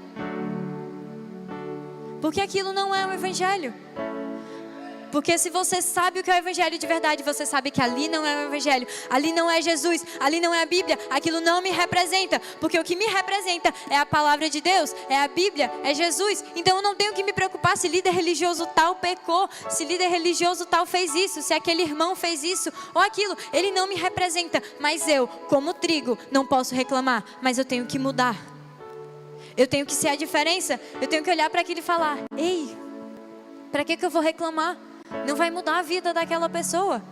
Porque aquilo não é o evangelho. Porque se você sabe o que é o evangelho de verdade, você sabe que ali não é o evangelho, ali não é Jesus, ali não é a Bíblia, aquilo não me representa. Porque o que me representa é a palavra de Deus, é a Bíblia, é Jesus. Então eu não tenho que me preocupar se líder religioso tal pecou, se líder religioso tal fez isso, se aquele irmão fez isso ou aquilo. Ele não me representa, mas eu, como trigo, não posso reclamar, mas eu tenho que mudar. Eu tenho que ser a diferença. Eu tenho que olhar para aquilo e falar: ei, para que eu vou reclamar? Não vai mudar a vida daquela pessoa.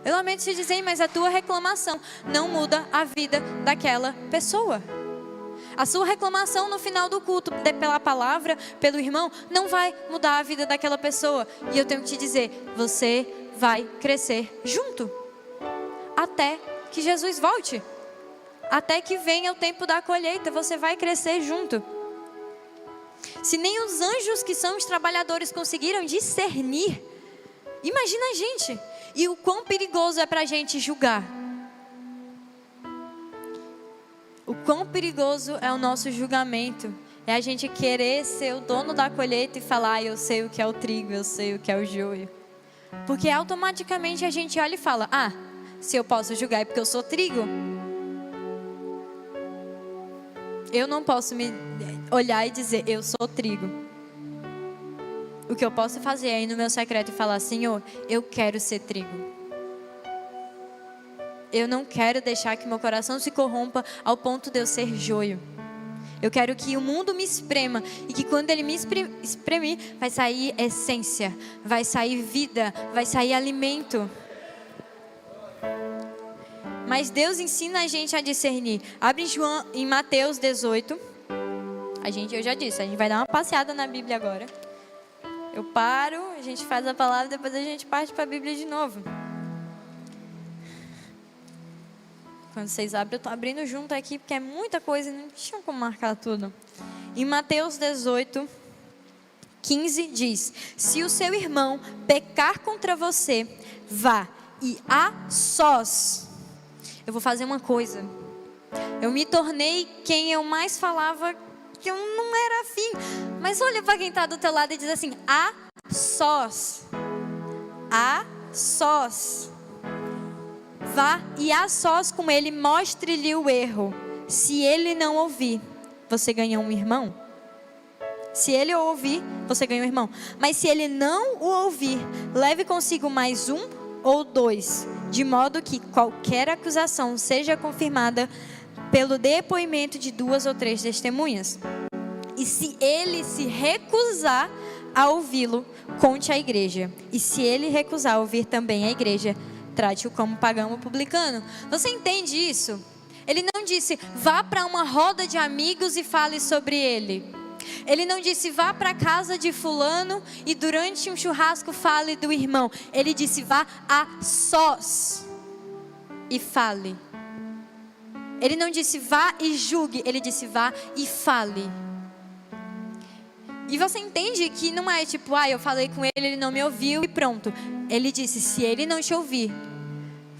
Eu lamento te dizer, mas a tua reclamação não muda a vida daquela pessoa. A sua reclamação no final do culto, pela palavra, pelo irmão, não vai mudar a vida daquela pessoa. E eu tenho que te dizer, você vai crescer junto. Até que Jesus volte. Até que venha o tempo da colheita, você vai crescer junto. Se nem os anjos que são os trabalhadores conseguiram discernir, imagina a gente. E o quão perigoso é para a gente julgar. O quão perigoso é o nosso julgamento. É a gente querer ser o dono da colheita e falar: eu sei o que é o trigo, eu sei o que é o joio. Porque automaticamente a gente olha e fala: ah, se eu posso julgar é porque eu sou trigo. Eu não posso me olhar e dizer: eu sou trigo. O que eu posso fazer é ir no meu secreto e falar: Senhor, eu quero ser trigo. Eu não quero deixar que meu coração se corrompa ao ponto de eu ser joio. Eu quero que o mundo me esprema e que quando ele me espremer, vai sair essência, vai sair vida, vai sair alimento. Mas Deus ensina a gente a discernir. Abre em Mateus 18. Eu já disse, a gente vai dar uma passeada na Bíblia agora. Eu paro, a gente faz a palavra, depois a gente parte para a Bíblia de novo. Quando vocês abrem, eu estou abrindo junto aqui, porque é muita coisa, não tinha como marcar tudo. Em Mateus 18, 15 diz: se o seu irmão pecar contra você, vá e a sós. Eu vou fazer uma coisa. Eu me tornei quem eu mais falava que eu não era afim. Mas olha para quem está do teu lado e diz assim: a sós. A sós. Vá e a sós com ele, mostre-lhe o erro. Se ele não ouvir, você ganha um irmão. Se ele ouvir, você ganha um irmão. Mas se ele não o ouvir, leve consigo mais um ou dois, de modo que qualquer acusação seja confirmada pelo depoimento de 2 ou 3 testemunhas. E se ele se recusar a ouvi-lo, conte à igreja. E se ele recusar ouvir também a igreja, trate-o como pagão ou publicano. Você entende isso? Ele não disse, vá para uma roda de amigos e fale sobre ele. Ele não disse, vá para a casa de fulano e durante um churrasco fale do irmão. Ele disse, vá a sós e fale. Ele não disse, vá e julgue. Ele disse, vá e fale. E você entende que não é tipo, eu falei com ele, ele não me ouviu e pronto. Ele disse, se ele não te ouvir,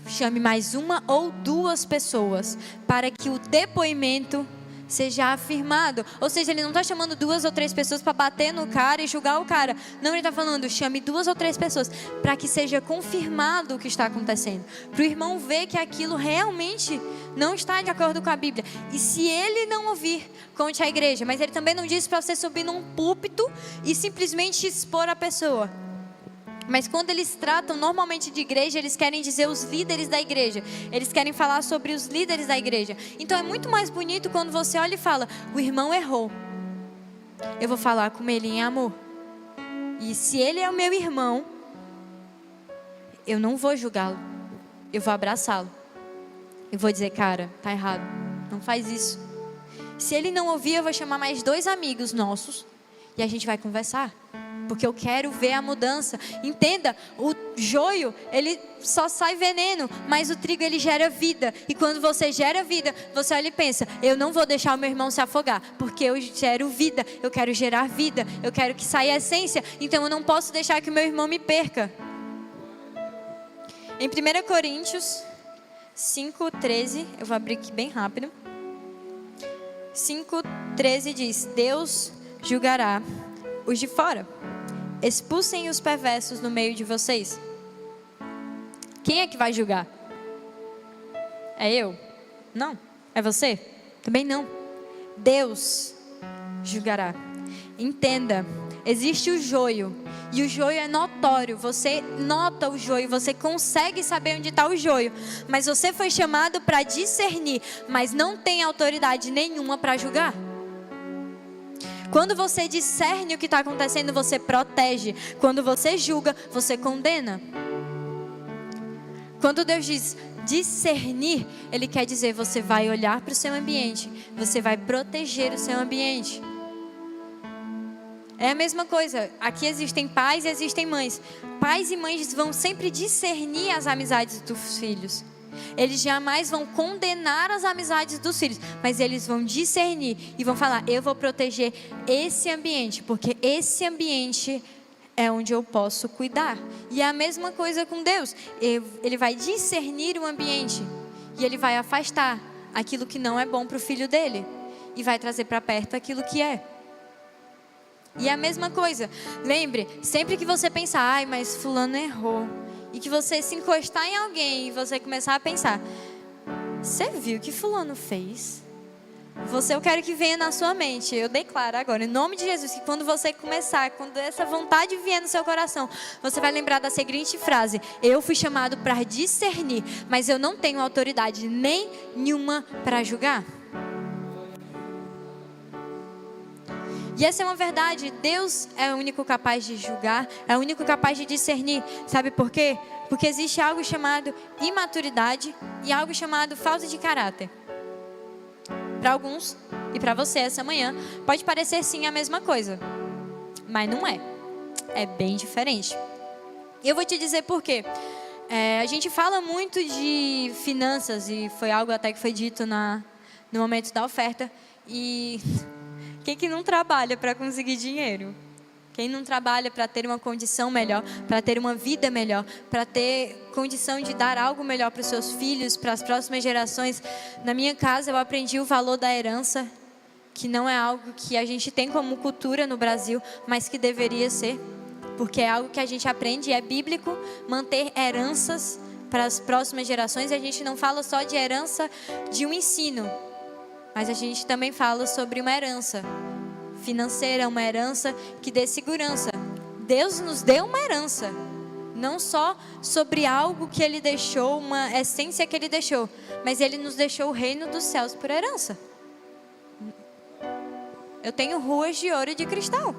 chame mais 1 ou 2 pessoas para que o depoimento seja afirmado. Ou seja, ele não está chamando 2 ou 3 pessoas para bater no cara e julgar o cara. Não, ele está falando, chame 2 ou 3 pessoas para que seja confirmado o que está acontecendo. Para o irmão ver que aquilo realmente não está de acordo com a Bíblia. E se ele não ouvir, conte à igreja. Mas ele também não disse para você subir num púlpito e simplesmente expor a pessoa. Mas quando eles tratam normalmente de igreja, eles querem dizer os líderes da igreja. Eles querem falar sobre os líderes da igreja. Então é muito mais bonito quando você olha e fala, o irmão errou. Eu vou falar com ele em amor. E se ele é o meu irmão, eu não vou julgá-lo. Eu vou abraçá-lo. Eu vou dizer, cara, tá errado. Não faz isso. Se ele não ouvir, eu vou chamar mais 2 amigos nossos. E a gente vai conversar. Porque eu quero ver a mudança. Entenda, o joio, ele só sai veneno, mas o trigo, ele gera vida. E quando você gera vida, você olha e pensa, eu não vou deixar o meu irmão se afogar, porque eu gero vida, eu quero gerar vida, eu quero que saia a essência, então eu não posso deixar que o meu irmão me perca. Em 1 Coríntios 5:13, eu vou abrir aqui bem rápido. 5:13 diz, Deus julgará os de fora. Expulsem os perversos no meio de vocês. Quem é que vai julgar? É eu? Não. É você? Também não. Deus julgará. Entenda, existe o joio. E o joio é notório. Você nota o joio, você consegue saber onde está o joio. Mas você foi chamado para discernir, mas não tem autoridade nenhuma para julgar. Quando você discerne o que está acontecendo, você protege. Quando você julga, você condena. Quando Deus diz discernir, Ele quer dizer, você vai olhar para o seu ambiente, você vai proteger o seu ambiente. É a mesma coisa, aqui existem pais e existem mães. Pais e mães vão sempre discernir as amizades dos filhos. Eles jamais vão condenar as amizades dos filhos, mas eles vão discernir e vão falar, eu vou proteger esse ambiente, porque esse ambiente é onde eu posso cuidar. E é a mesma coisa com Deus. Ele vai discernir o ambiente e ele vai afastar aquilo que não é bom para o filho dele e vai trazer para perto aquilo que é. E é a mesma coisa. Lembre, sempre que você pensar, mas fulano errou, e que você se encostar em alguém e você começar a pensar, você viu o que fulano fez? Eu quero que venha na sua mente, eu declaro agora, em nome de Jesus, que quando você começar, quando essa vontade vier no seu coração, você vai lembrar da seguinte frase, eu fui chamado para discernir, mas eu não tenho autoridade nenhuma para julgar. E essa é uma verdade, Deus é o único capaz de julgar, é o único capaz de discernir. Sabe por quê? Porque existe algo chamado imaturidade e algo chamado falta de caráter. Para alguns, e para você essa manhã, pode parecer sim a mesma coisa, mas não é. É bem diferente. E eu vou te dizer por quê. A gente fala muito de finanças, e foi algo até que foi dito no momento da oferta, e... quem que não trabalha para conseguir dinheiro? Quem não trabalha para ter uma condição melhor, para ter uma vida melhor, para ter condição de dar algo melhor para os seus filhos, para as próximas gerações? Na minha casa eu aprendi o valor da herança, que não é algo que a gente tem como cultura no Brasil, mas que deveria ser, porque é algo que a gente aprende, é bíblico manter heranças para as próximas gerações. E a gente não fala só de herança de um ensino, mas a gente também fala sobre uma herança financeira, uma herança que dê segurança. Deus nos deu uma herança. não só sobre algo que Ele deixou, uma essência que Ele deixou, mas Ele nos deixou o reino dos céus por herança. Eu tenho ruas de ouro e de cristal.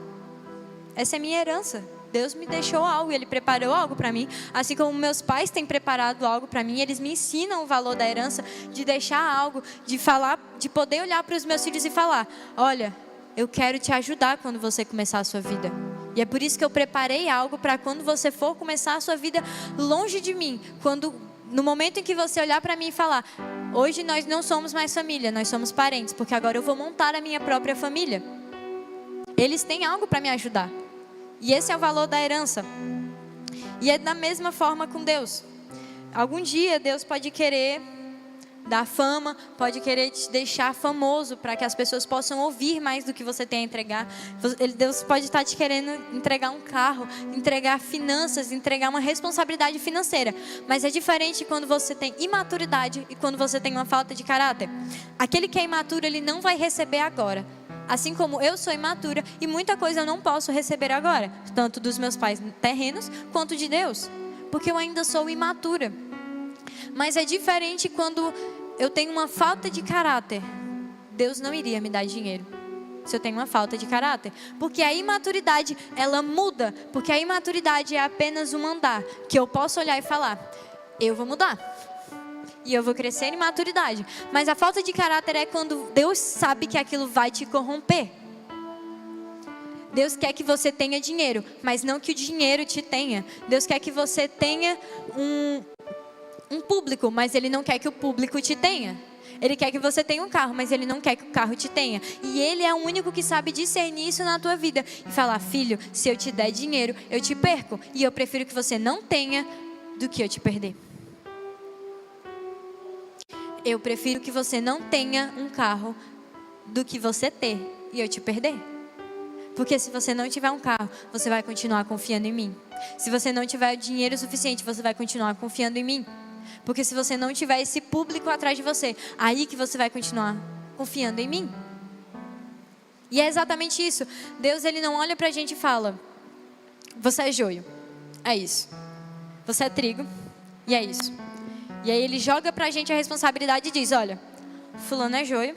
Essa é minha herança. Deus me deixou algo, Ele preparou algo para mim. Assim como meus pais têm preparado algo para mim, eles me ensinam o valor da herança, de deixar algo, de falar, de poder olhar para os meus filhos e falar: olha, eu quero te ajudar quando você começar a sua vida. E é por isso que eu preparei algo para quando você for começar a sua vida longe de mim. No momento em que você olhar para mim e falar: hoje nós não somos mais família, nós somos parentes, porque agora eu vou montar a minha própria família. Eles têm algo para me ajudar. E esse é o valor da herança. E é da mesma forma com Deus. Algum dia Deus pode querer dar fama, pode querer te deixar famoso para que as pessoas possam ouvir mais do que você tem a entregar. Deus pode estar te querendo entregar um carro, entregar finanças, entregar uma responsabilidade financeira. Mas é diferente quando você tem imaturidade e quando você tem uma falta de caráter. Aquele que é imaturo, ele não vai receber agora. Assim como eu sou imatura e muita coisa eu não posso receber agora, tanto dos meus pais terrenos quanto de Deus, porque eu ainda sou imatura. Mas é diferente quando eu tenho uma falta de caráter. Deus não iria me dar dinheiro se eu tenho uma falta de caráter, porque a imaturidade, ela muda, porque a imaturidade é apenas um andar que eu posso olhar e falar: eu vou mudar e eu vou crescer em maturidade. Mas a falta de caráter é quando Deus sabe que aquilo vai te corromper. Deus quer que você tenha dinheiro, mas não que o dinheiro te tenha. Deus quer que você tenha um público, mas Ele não quer que o público te tenha. Ele quer que você tenha um carro, mas Ele não quer que o carro te tenha. E Ele é o único que sabe discernir isso na tua vida e falar: filho, se eu te der dinheiro, eu te perco, e eu prefiro que você não tenha do que eu te perder. Eu prefiro que você não tenha um carro do que você ter e eu te perder. Porque se você não tiver um carro, você vai continuar confiando em mim. Se você não tiver dinheiro suficiente, você vai continuar confiando em mim. Porque se você não tiver esse público atrás de você, aí que você vai continuar confiando em mim. E é exatamente isso. Deus, Ele não olha pra gente e fala: você é joio, é isso. Você é trigo, e é isso. E aí Ele joga pra gente a responsabilidade e diz: olha, fulano é joio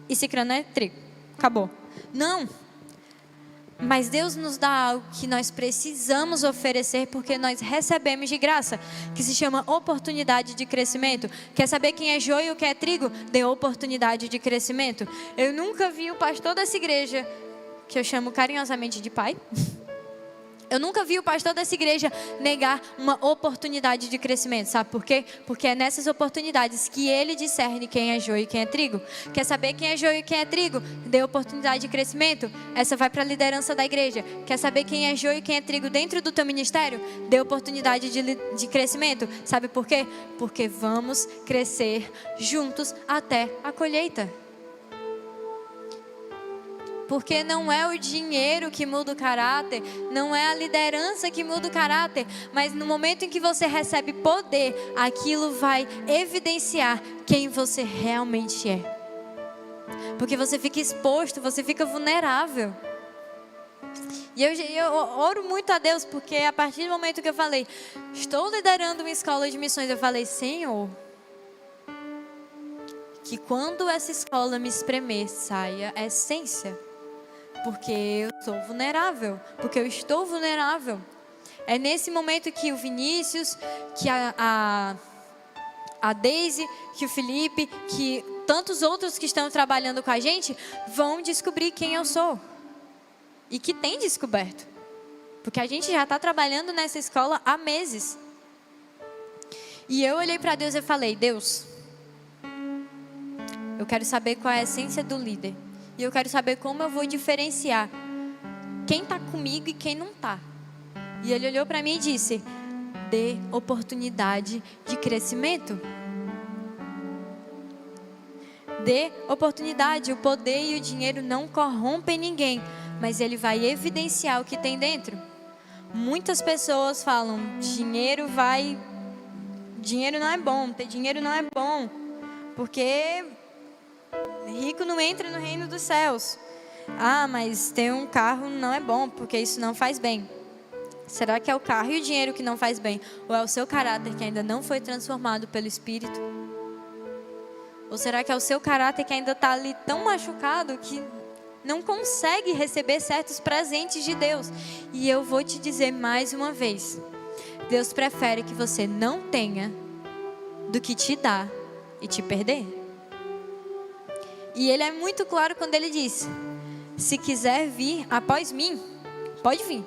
e cicrano é trigo. Acabou. Não. Mas Deus nos dá algo que nós precisamos oferecer, porque nós recebemos de graça, que se chama oportunidade de crescimento. Quer saber quem é joio e o que é trigo? Dê oportunidade de crescimento. Eu nunca vi o pastor dessa igreja, que eu chamo carinhosamente de pai, eu nunca vi o pastor dessa igreja negar uma oportunidade de crescimento. Sabe por quê? Porque é nessas oportunidades que ele discerne quem é joio e quem é trigo. Quer saber quem é joio e quem é trigo? Dê oportunidade de crescimento. Essa vai para a liderança da igreja. Quer saber quem é joio e quem é trigo dentro do teu ministério? Dê oportunidade de crescimento. Sabe por quê? Porque vamos crescer juntos até a colheita. Porque não é o dinheiro que muda o caráter, não é a liderança que muda o caráter, mas no momento em que você recebe poder, aquilo vai evidenciar quem você realmente é. Porque você fica exposto, você fica vulnerável. E eu oro muito a Deus, porque a partir do momento que eu falei, estou liderando uma escola de missões, eu falei: Senhor, que quando essa escola me espremer, saia a essência. Porque eu sou vulnerável, porque eu estou vulnerável. É nesse momento que o Vinícius, que a Deise, que o Felipe, que tantos outros que estão trabalhando com a gente, vão descobrir quem eu sou. E que tem descoberto. Porque a gente já está trabalhando nessa escola há meses. E eu olhei para Deus e falei: Deus, eu quero saber qual é a essência do líder. E eu quero saber como eu vou diferenciar quem está comigo e quem não está. E Ele olhou para mim e disse: dê oportunidade de crescimento. Dê oportunidade. O poder e o dinheiro não corrompem ninguém, mas ele vai evidenciar o que tem dentro. Muitas pessoas falam: dinheiro não é bom, ter dinheiro não é bom, porque rico não entra no reino dos céus. Ah, mas ter um carro não é bom, porque isso não faz bem. Será que é o carro e o dinheiro que não faz bem? Ou é o seu caráter que ainda não foi transformado pelo Espírito? Ou será que é o seu caráter que ainda está ali tão machucado que não consegue receber certos presentes de Deus? E eu vou te dizer mais uma vez, Deus prefere que você não tenha do que te dar e te perder. E Ele é muito claro quando Ele diz: se quiser vir após mim, pode vir,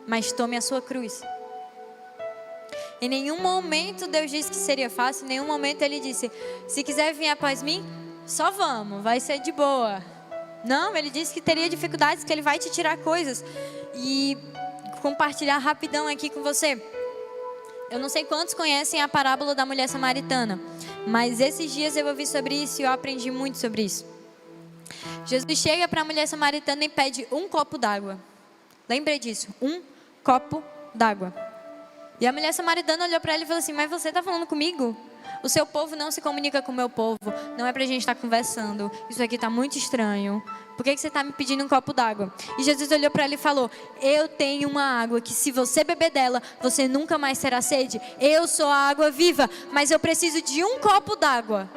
mas tome a sua cruz. Em nenhum momento Deus disse que seria fácil, em nenhum momento Ele disse: se quiser vir após mim, só vamos, vai ser de boa. Não, Ele disse que teria dificuldades, que Ele vai te tirar coisas. E compartilhar rapidão aqui com você. Eu não sei quantos conhecem a parábola da mulher samaritana, mas esses dias eu ouvi sobre isso e eu aprendi muito sobre isso. Jesus chega para a mulher samaritana e pede um copo d'água. Lembra disso? Um copo d'água. E a mulher samaritana olhou para ele e falou assim: mas você está falando comigo? O seu povo não se comunica com o meu povo. Não é para a gente estar conversando. Isso aqui está muito estranho. Por que você está me pedindo um copo d'água? E Jesus olhou para ele e falou: eu tenho uma água que se você beber dela, você nunca mais terá sede. Eu sou a água viva, mas eu preciso de um copo d'água.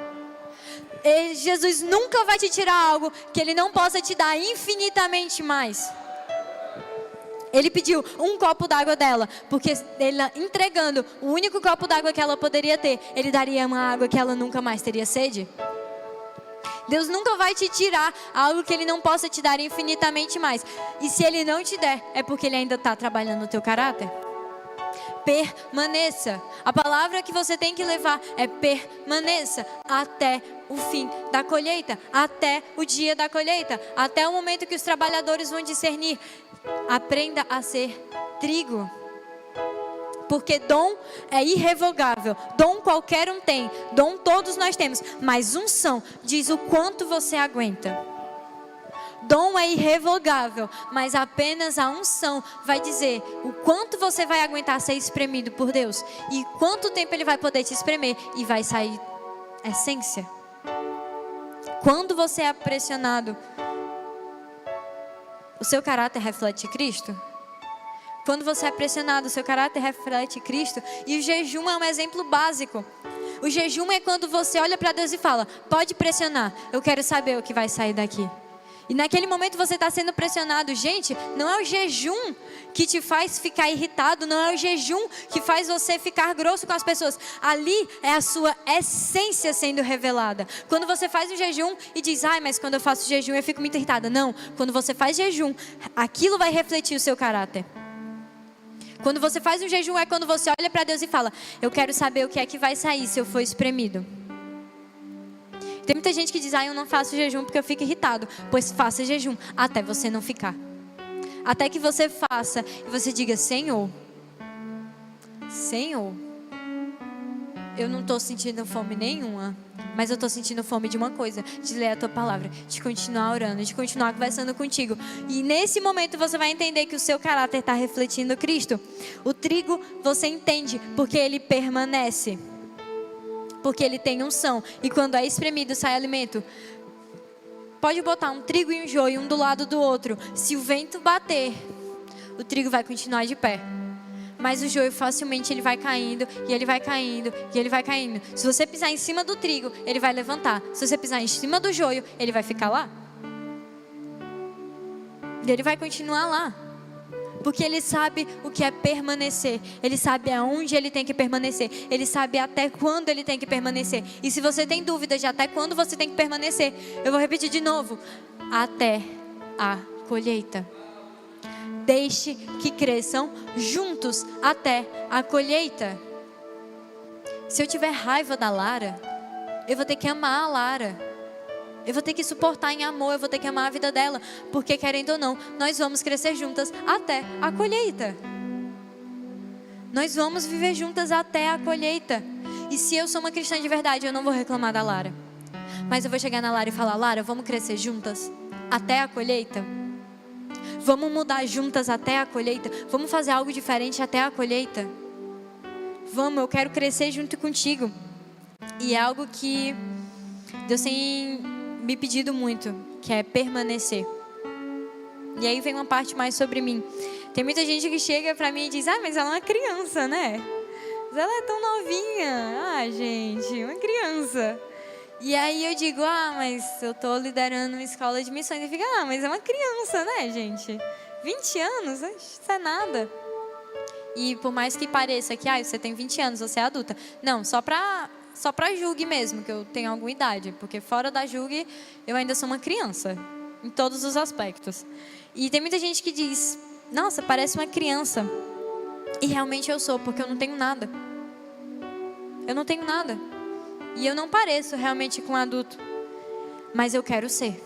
E Jesus nunca vai te tirar algo que Ele não possa te dar infinitamente mais. Ele pediu um copo d'água dela, porque ele entregando o único copo d'água que ela poderia ter, Ele daria uma água que ela nunca mais teria sede. Deus nunca vai te tirar algo que Ele não possa te dar infinitamente mais. E se Ele não te der, é porque Ele ainda está trabalhando no teu caráter. Permaneça. A palavra que você tem que levar é permaneça até o fim da colheita, até o dia da colheita, até o momento que os trabalhadores vão discernir. Aprenda a ser trigo. Porque dom é irrevogável. Dom qualquer um tem. Dom todos nós temos. Mas unção diz o quanto você aguenta. Dom é irrevogável. Mas apenas a unção vai dizer o quanto você vai aguentar ser espremido por Deus. E quanto tempo Ele vai poder te espremer. E vai sair essência. Quando você é pressionado, o seu caráter reflete Cristo? Quando você é pressionado, o seu caráter reflete Cristo? E o jejum é um exemplo básico. O jejum é quando você olha para Deus e fala: pode pressionar, eu quero saber o que vai sair daqui. E naquele momento você está sendo pressionado. Gente, não é o jejum que te faz ficar irritado, não é o jejum que faz você ficar grosso com as pessoas. Ali é a sua essência sendo revelada. Quando você faz um jejum e diz: ai, mas quando eu faço jejum eu fico muito irritada. Não, quando você faz jejum, aquilo vai refletir o seu caráter. Quando você faz um jejum é quando você olha para Deus e fala: eu quero saber o que é que vai sair se eu for espremido. Tem muita gente que diz: eu não faço jejum porque eu fico irritado. Pois faça jejum até você não ficar. Até que você faça e você diga: Senhor, eu não estou sentindo fome nenhuma, mas eu estou sentindo fome de uma coisa: de ler a tua palavra, de continuar orando, de continuar conversando contigo. E nesse momento você vai entender que o seu caráter está refletindo Cristo. O trigo você entende porque ele permanece. Porque ele tem unção. E quando é espremido sai alimento. Pode botar um trigo e um joio um do lado do outro. Se o vento bater, o trigo vai continuar de pé. Mas o joio facilmente ele vai caindo. E ele vai caindo. E ele vai caindo. Se você pisar em cima do trigo, ele vai levantar. Se você pisar em cima do joio, ele vai ficar lá. E ele vai continuar lá. Porque ele sabe o que é permanecer. Ele sabe aonde ele tem que permanecer. Ele sabe até quando ele tem que permanecer. E se você tem dúvidas de até quando você tem que permanecer, eu vou repetir de novo: até a colheita. Deixe que cresçam juntos até a colheita. Se eu tiver raiva da Lara, eu vou ter que amar a Lara. Eu vou ter que suportar em amor, eu vou ter que amar a vida dela. Porque querendo ou não, nós vamos crescer juntas até a colheita. Nós vamos viver juntas até a colheita. E se eu sou uma cristã de verdade, eu não vou reclamar da Lara. Mas eu vou chegar na Lara e falar: Lara, vamos crescer juntas até a colheita? Vamos mudar juntas até a colheita? Vamos fazer algo diferente até a colheita? Vamos, eu quero crescer junto contigo. E é algo que Deus tem me pedido muito, que é permanecer. E aí vem uma parte mais sobre mim. Tem muita gente que chega pra mim e diz, mas ela é uma criança, né? Mas ela é tão novinha. Gente, uma criança. E aí eu digo, mas eu tô liderando uma escola de missões. E fica, mas é uma criança, né, gente? 20 anos, isso é nada. E por mais que pareça que, você tem 20 anos, você é adulta. Não, só pra julgue mesmo, que eu tenho alguma idade. Porque fora da julgue, eu ainda sou uma criança. Em todos os aspectos. E tem muita gente que diz, nossa, parece uma criança. E realmente eu sou, porque eu não tenho nada. Eu não tenho nada. E eu não pareço realmente com um adulto. Mas eu quero ser.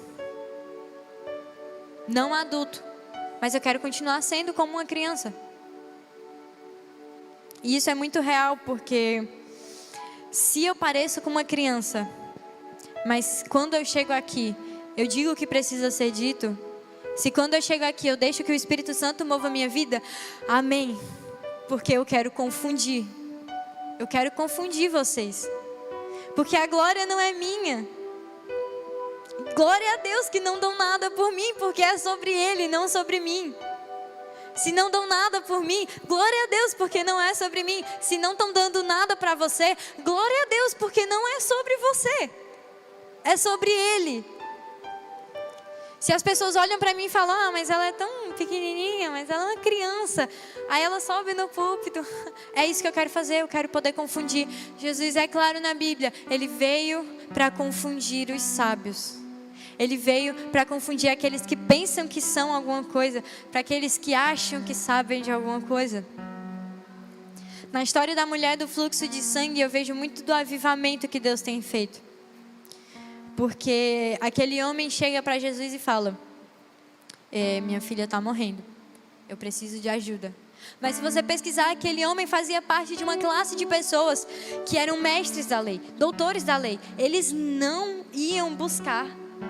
Não adulto. Mas eu quero continuar sendo como uma criança. E isso é muito real, porque se eu pareço com uma criança, mas quando eu chego aqui, eu digo o que precisa ser dito. Se quando eu chego aqui, eu deixo que o Espírito Santo mova a minha vida, amém. Porque eu quero confundir. Eu quero confundir vocês. Porque a glória não é minha. Glória a Deus que não dão nada por mim, porque é sobre Ele, não sobre mim. Se não dão nada por mim, glória a Deus, porque não é sobre mim. Se não estão dando nada para você, glória a Deus, porque não é sobre você. É sobre Ele. Se as pessoas olham para mim e falam, mas ela é tão pequenininha, mas ela é uma criança. Aí ela sobe no púlpito. É isso que eu quero fazer, eu quero poder confundir. Jesus é claro na Bíblia, Ele veio para confundir os sábios. Ele veio para confundir aqueles que pensam que são alguma coisa, para aqueles que acham que sabem de alguma coisa. Na história da mulher do fluxo de sangue, eu vejo muito do avivamento que Deus tem feito. Porque aquele homem chega para Jesus e fala, minha filha está morrendo, eu preciso de ajuda. Mas se você pesquisar, aquele homem fazia parte de uma classe de pessoas que eram mestres da lei, doutores da lei. Eles não iam buscar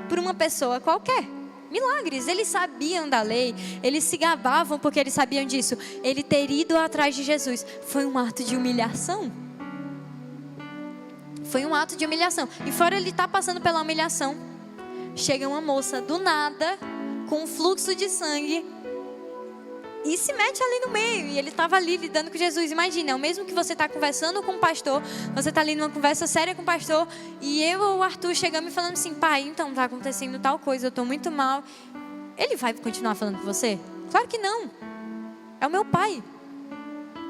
por uma pessoa qualquer milagres, eles sabiam da lei, eles se gabavam porque eles sabiam disso. Ele ter ido atrás de Jesus foi um ato de humilhação. Foi um ato de humilhação. E fora ele estar passando pela humilhação, chega uma moça do nada, com um fluxo de sangue, e se mete ali no meio. E ele estava ali lidando com Jesus. Imagina, é o mesmo que você está conversando com o pastor, você está ali numa conversa séria com o pastor, e eu ou o Arthur chegamos e falando assim, pai, então está acontecendo tal coisa, eu estou muito mal. Ele vai continuar falando com você? Claro que não. É o meu pai.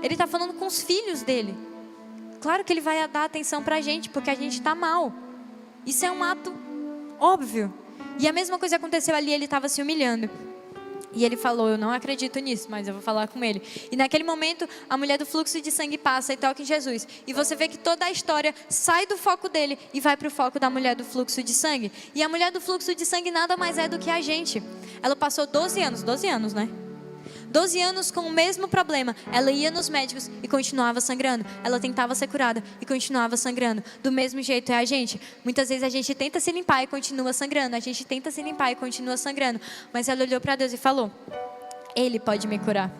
Ele está falando com os filhos dele. Claro que ele vai dar atenção para a gente, porque a gente está mal. Isso é um ato óbvio. E a mesma coisa aconteceu ali, ele estava se humilhando. E ele falou, eu não acredito nisso, mas eu vou falar com ele. E naquele momento, a mulher do fluxo de sangue passa e toca em Jesus. E você vê que toda a história sai do foco dele e vai para o foco da mulher do fluxo de sangue. E a mulher do fluxo de sangue nada mais é do que a gente. Ela passou 12 anos, né? 12 anos com o mesmo problema. Ela ia nos médicos e continuava sangrando. Ela tentava ser curada e continuava sangrando. Do mesmo jeito é a gente. Muitas vezes a gente tenta se limpar e continua sangrando. A gente tenta se limpar e continua sangrando. Mas ela olhou para Deus e falou, Ele pode me curar.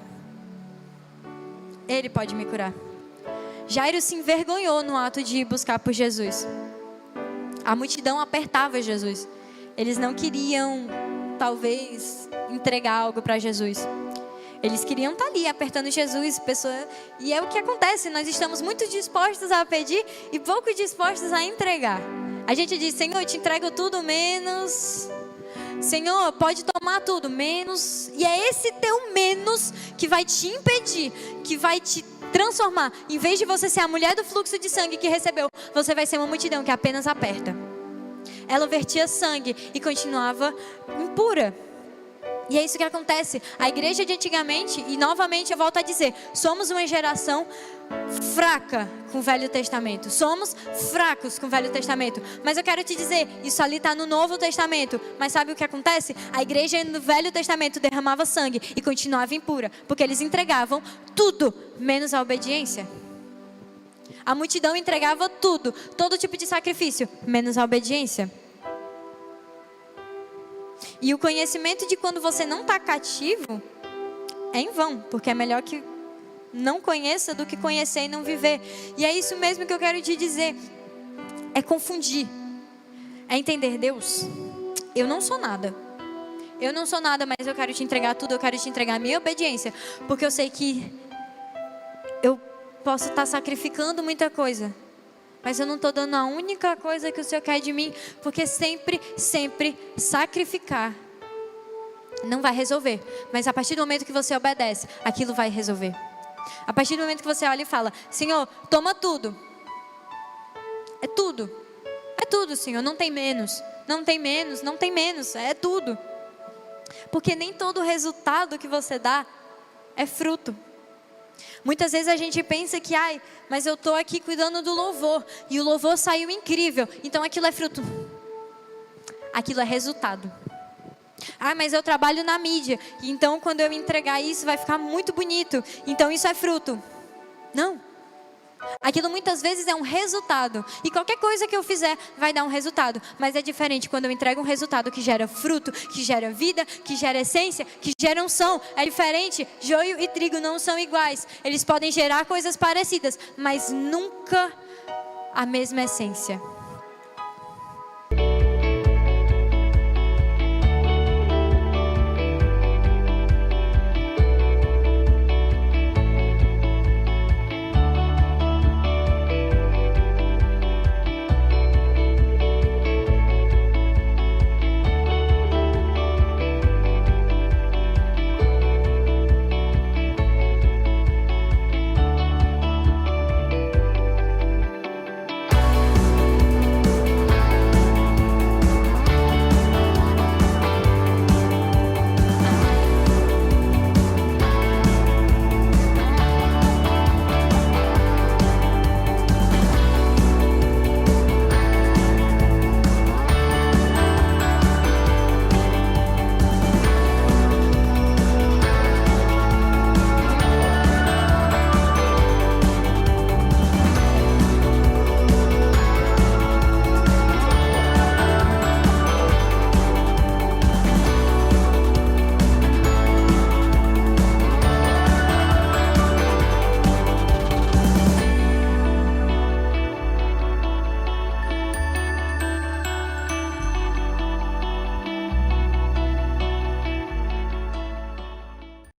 Ele pode me curar. Jairo se envergonhou no ato de ir buscar por Jesus. A multidão apertava Jesus. Eles não queriam, talvez, entregar algo para Jesus. Eles queriam estar ali apertando Jesus, e é o que acontece, nós estamos muito dispostos a pedir e pouco dispostos a entregar. A gente diz, Senhor, eu te entrego tudo menos, Senhor, pode tomar tudo menos, e é esse teu menos que vai te impedir, que vai te transformar. Em vez de você ser a mulher do fluxo de sangue que recebeu, você vai ser uma multidão que apenas aperta. Ela vertia sangue e continuava impura. E é isso que acontece. A igreja de antigamente, e novamente eu volto a dizer, somos uma geração fraca com o Velho Testamento. Somos fracos com o Velho Testamento. Mas eu quero te dizer, isso ali está no Novo Testamento. Mas sabe o que acontece? A igreja no Velho Testamento derramava sangue e continuava impura, porque eles entregavam tudo, menos a obediência. A multidão entregava tudo, todo tipo de sacrifício, menos a obediência. E o conhecimento de quando você não está cativo é em vão, porque é melhor que não conheça do que conhecer e não viver. E é isso mesmo que eu quero te dizer. É confundir. É entender, Deus, eu não sou nada. eu não sou nada, mas eu quero te entregar tudo, eu quero te entregar a minha obediência, porque eu sei que eu posso estar sacrificando muita coisa, mas eu não estou dando a única coisa que o Senhor quer de mim, porque sempre sacrificar não vai resolver, mas a partir do momento que você obedece, aquilo vai resolver. A partir do momento que você olha e fala: Senhor, toma tudo. É tudo. É tudo, Senhor, não tem menos. Não tem menos, não tem menos, é tudo. Porque nem todo resultado que você dá é fruto. Muitas vezes a gente pensa que, mas eu estou aqui cuidando do louvor, e o louvor saiu incrível, então aquilo é fruto. Aquilo é resultado. Mas eu trabalho na mídia, então quando eu entregar isso vai ficar muito bonito, então isso é fruto. Não. Aquilo muitas vezes é um resultado, e qualquer coisa que eu fizer vai dar um resultado, mas é diferente quando eu entrego um resultado que gera fruto, que gera vida, que gera essência, que gera unção. É diferente. Joio e trigo não são iguais, eles podem gerar coisas parecidas, mas nunca a mesma essência.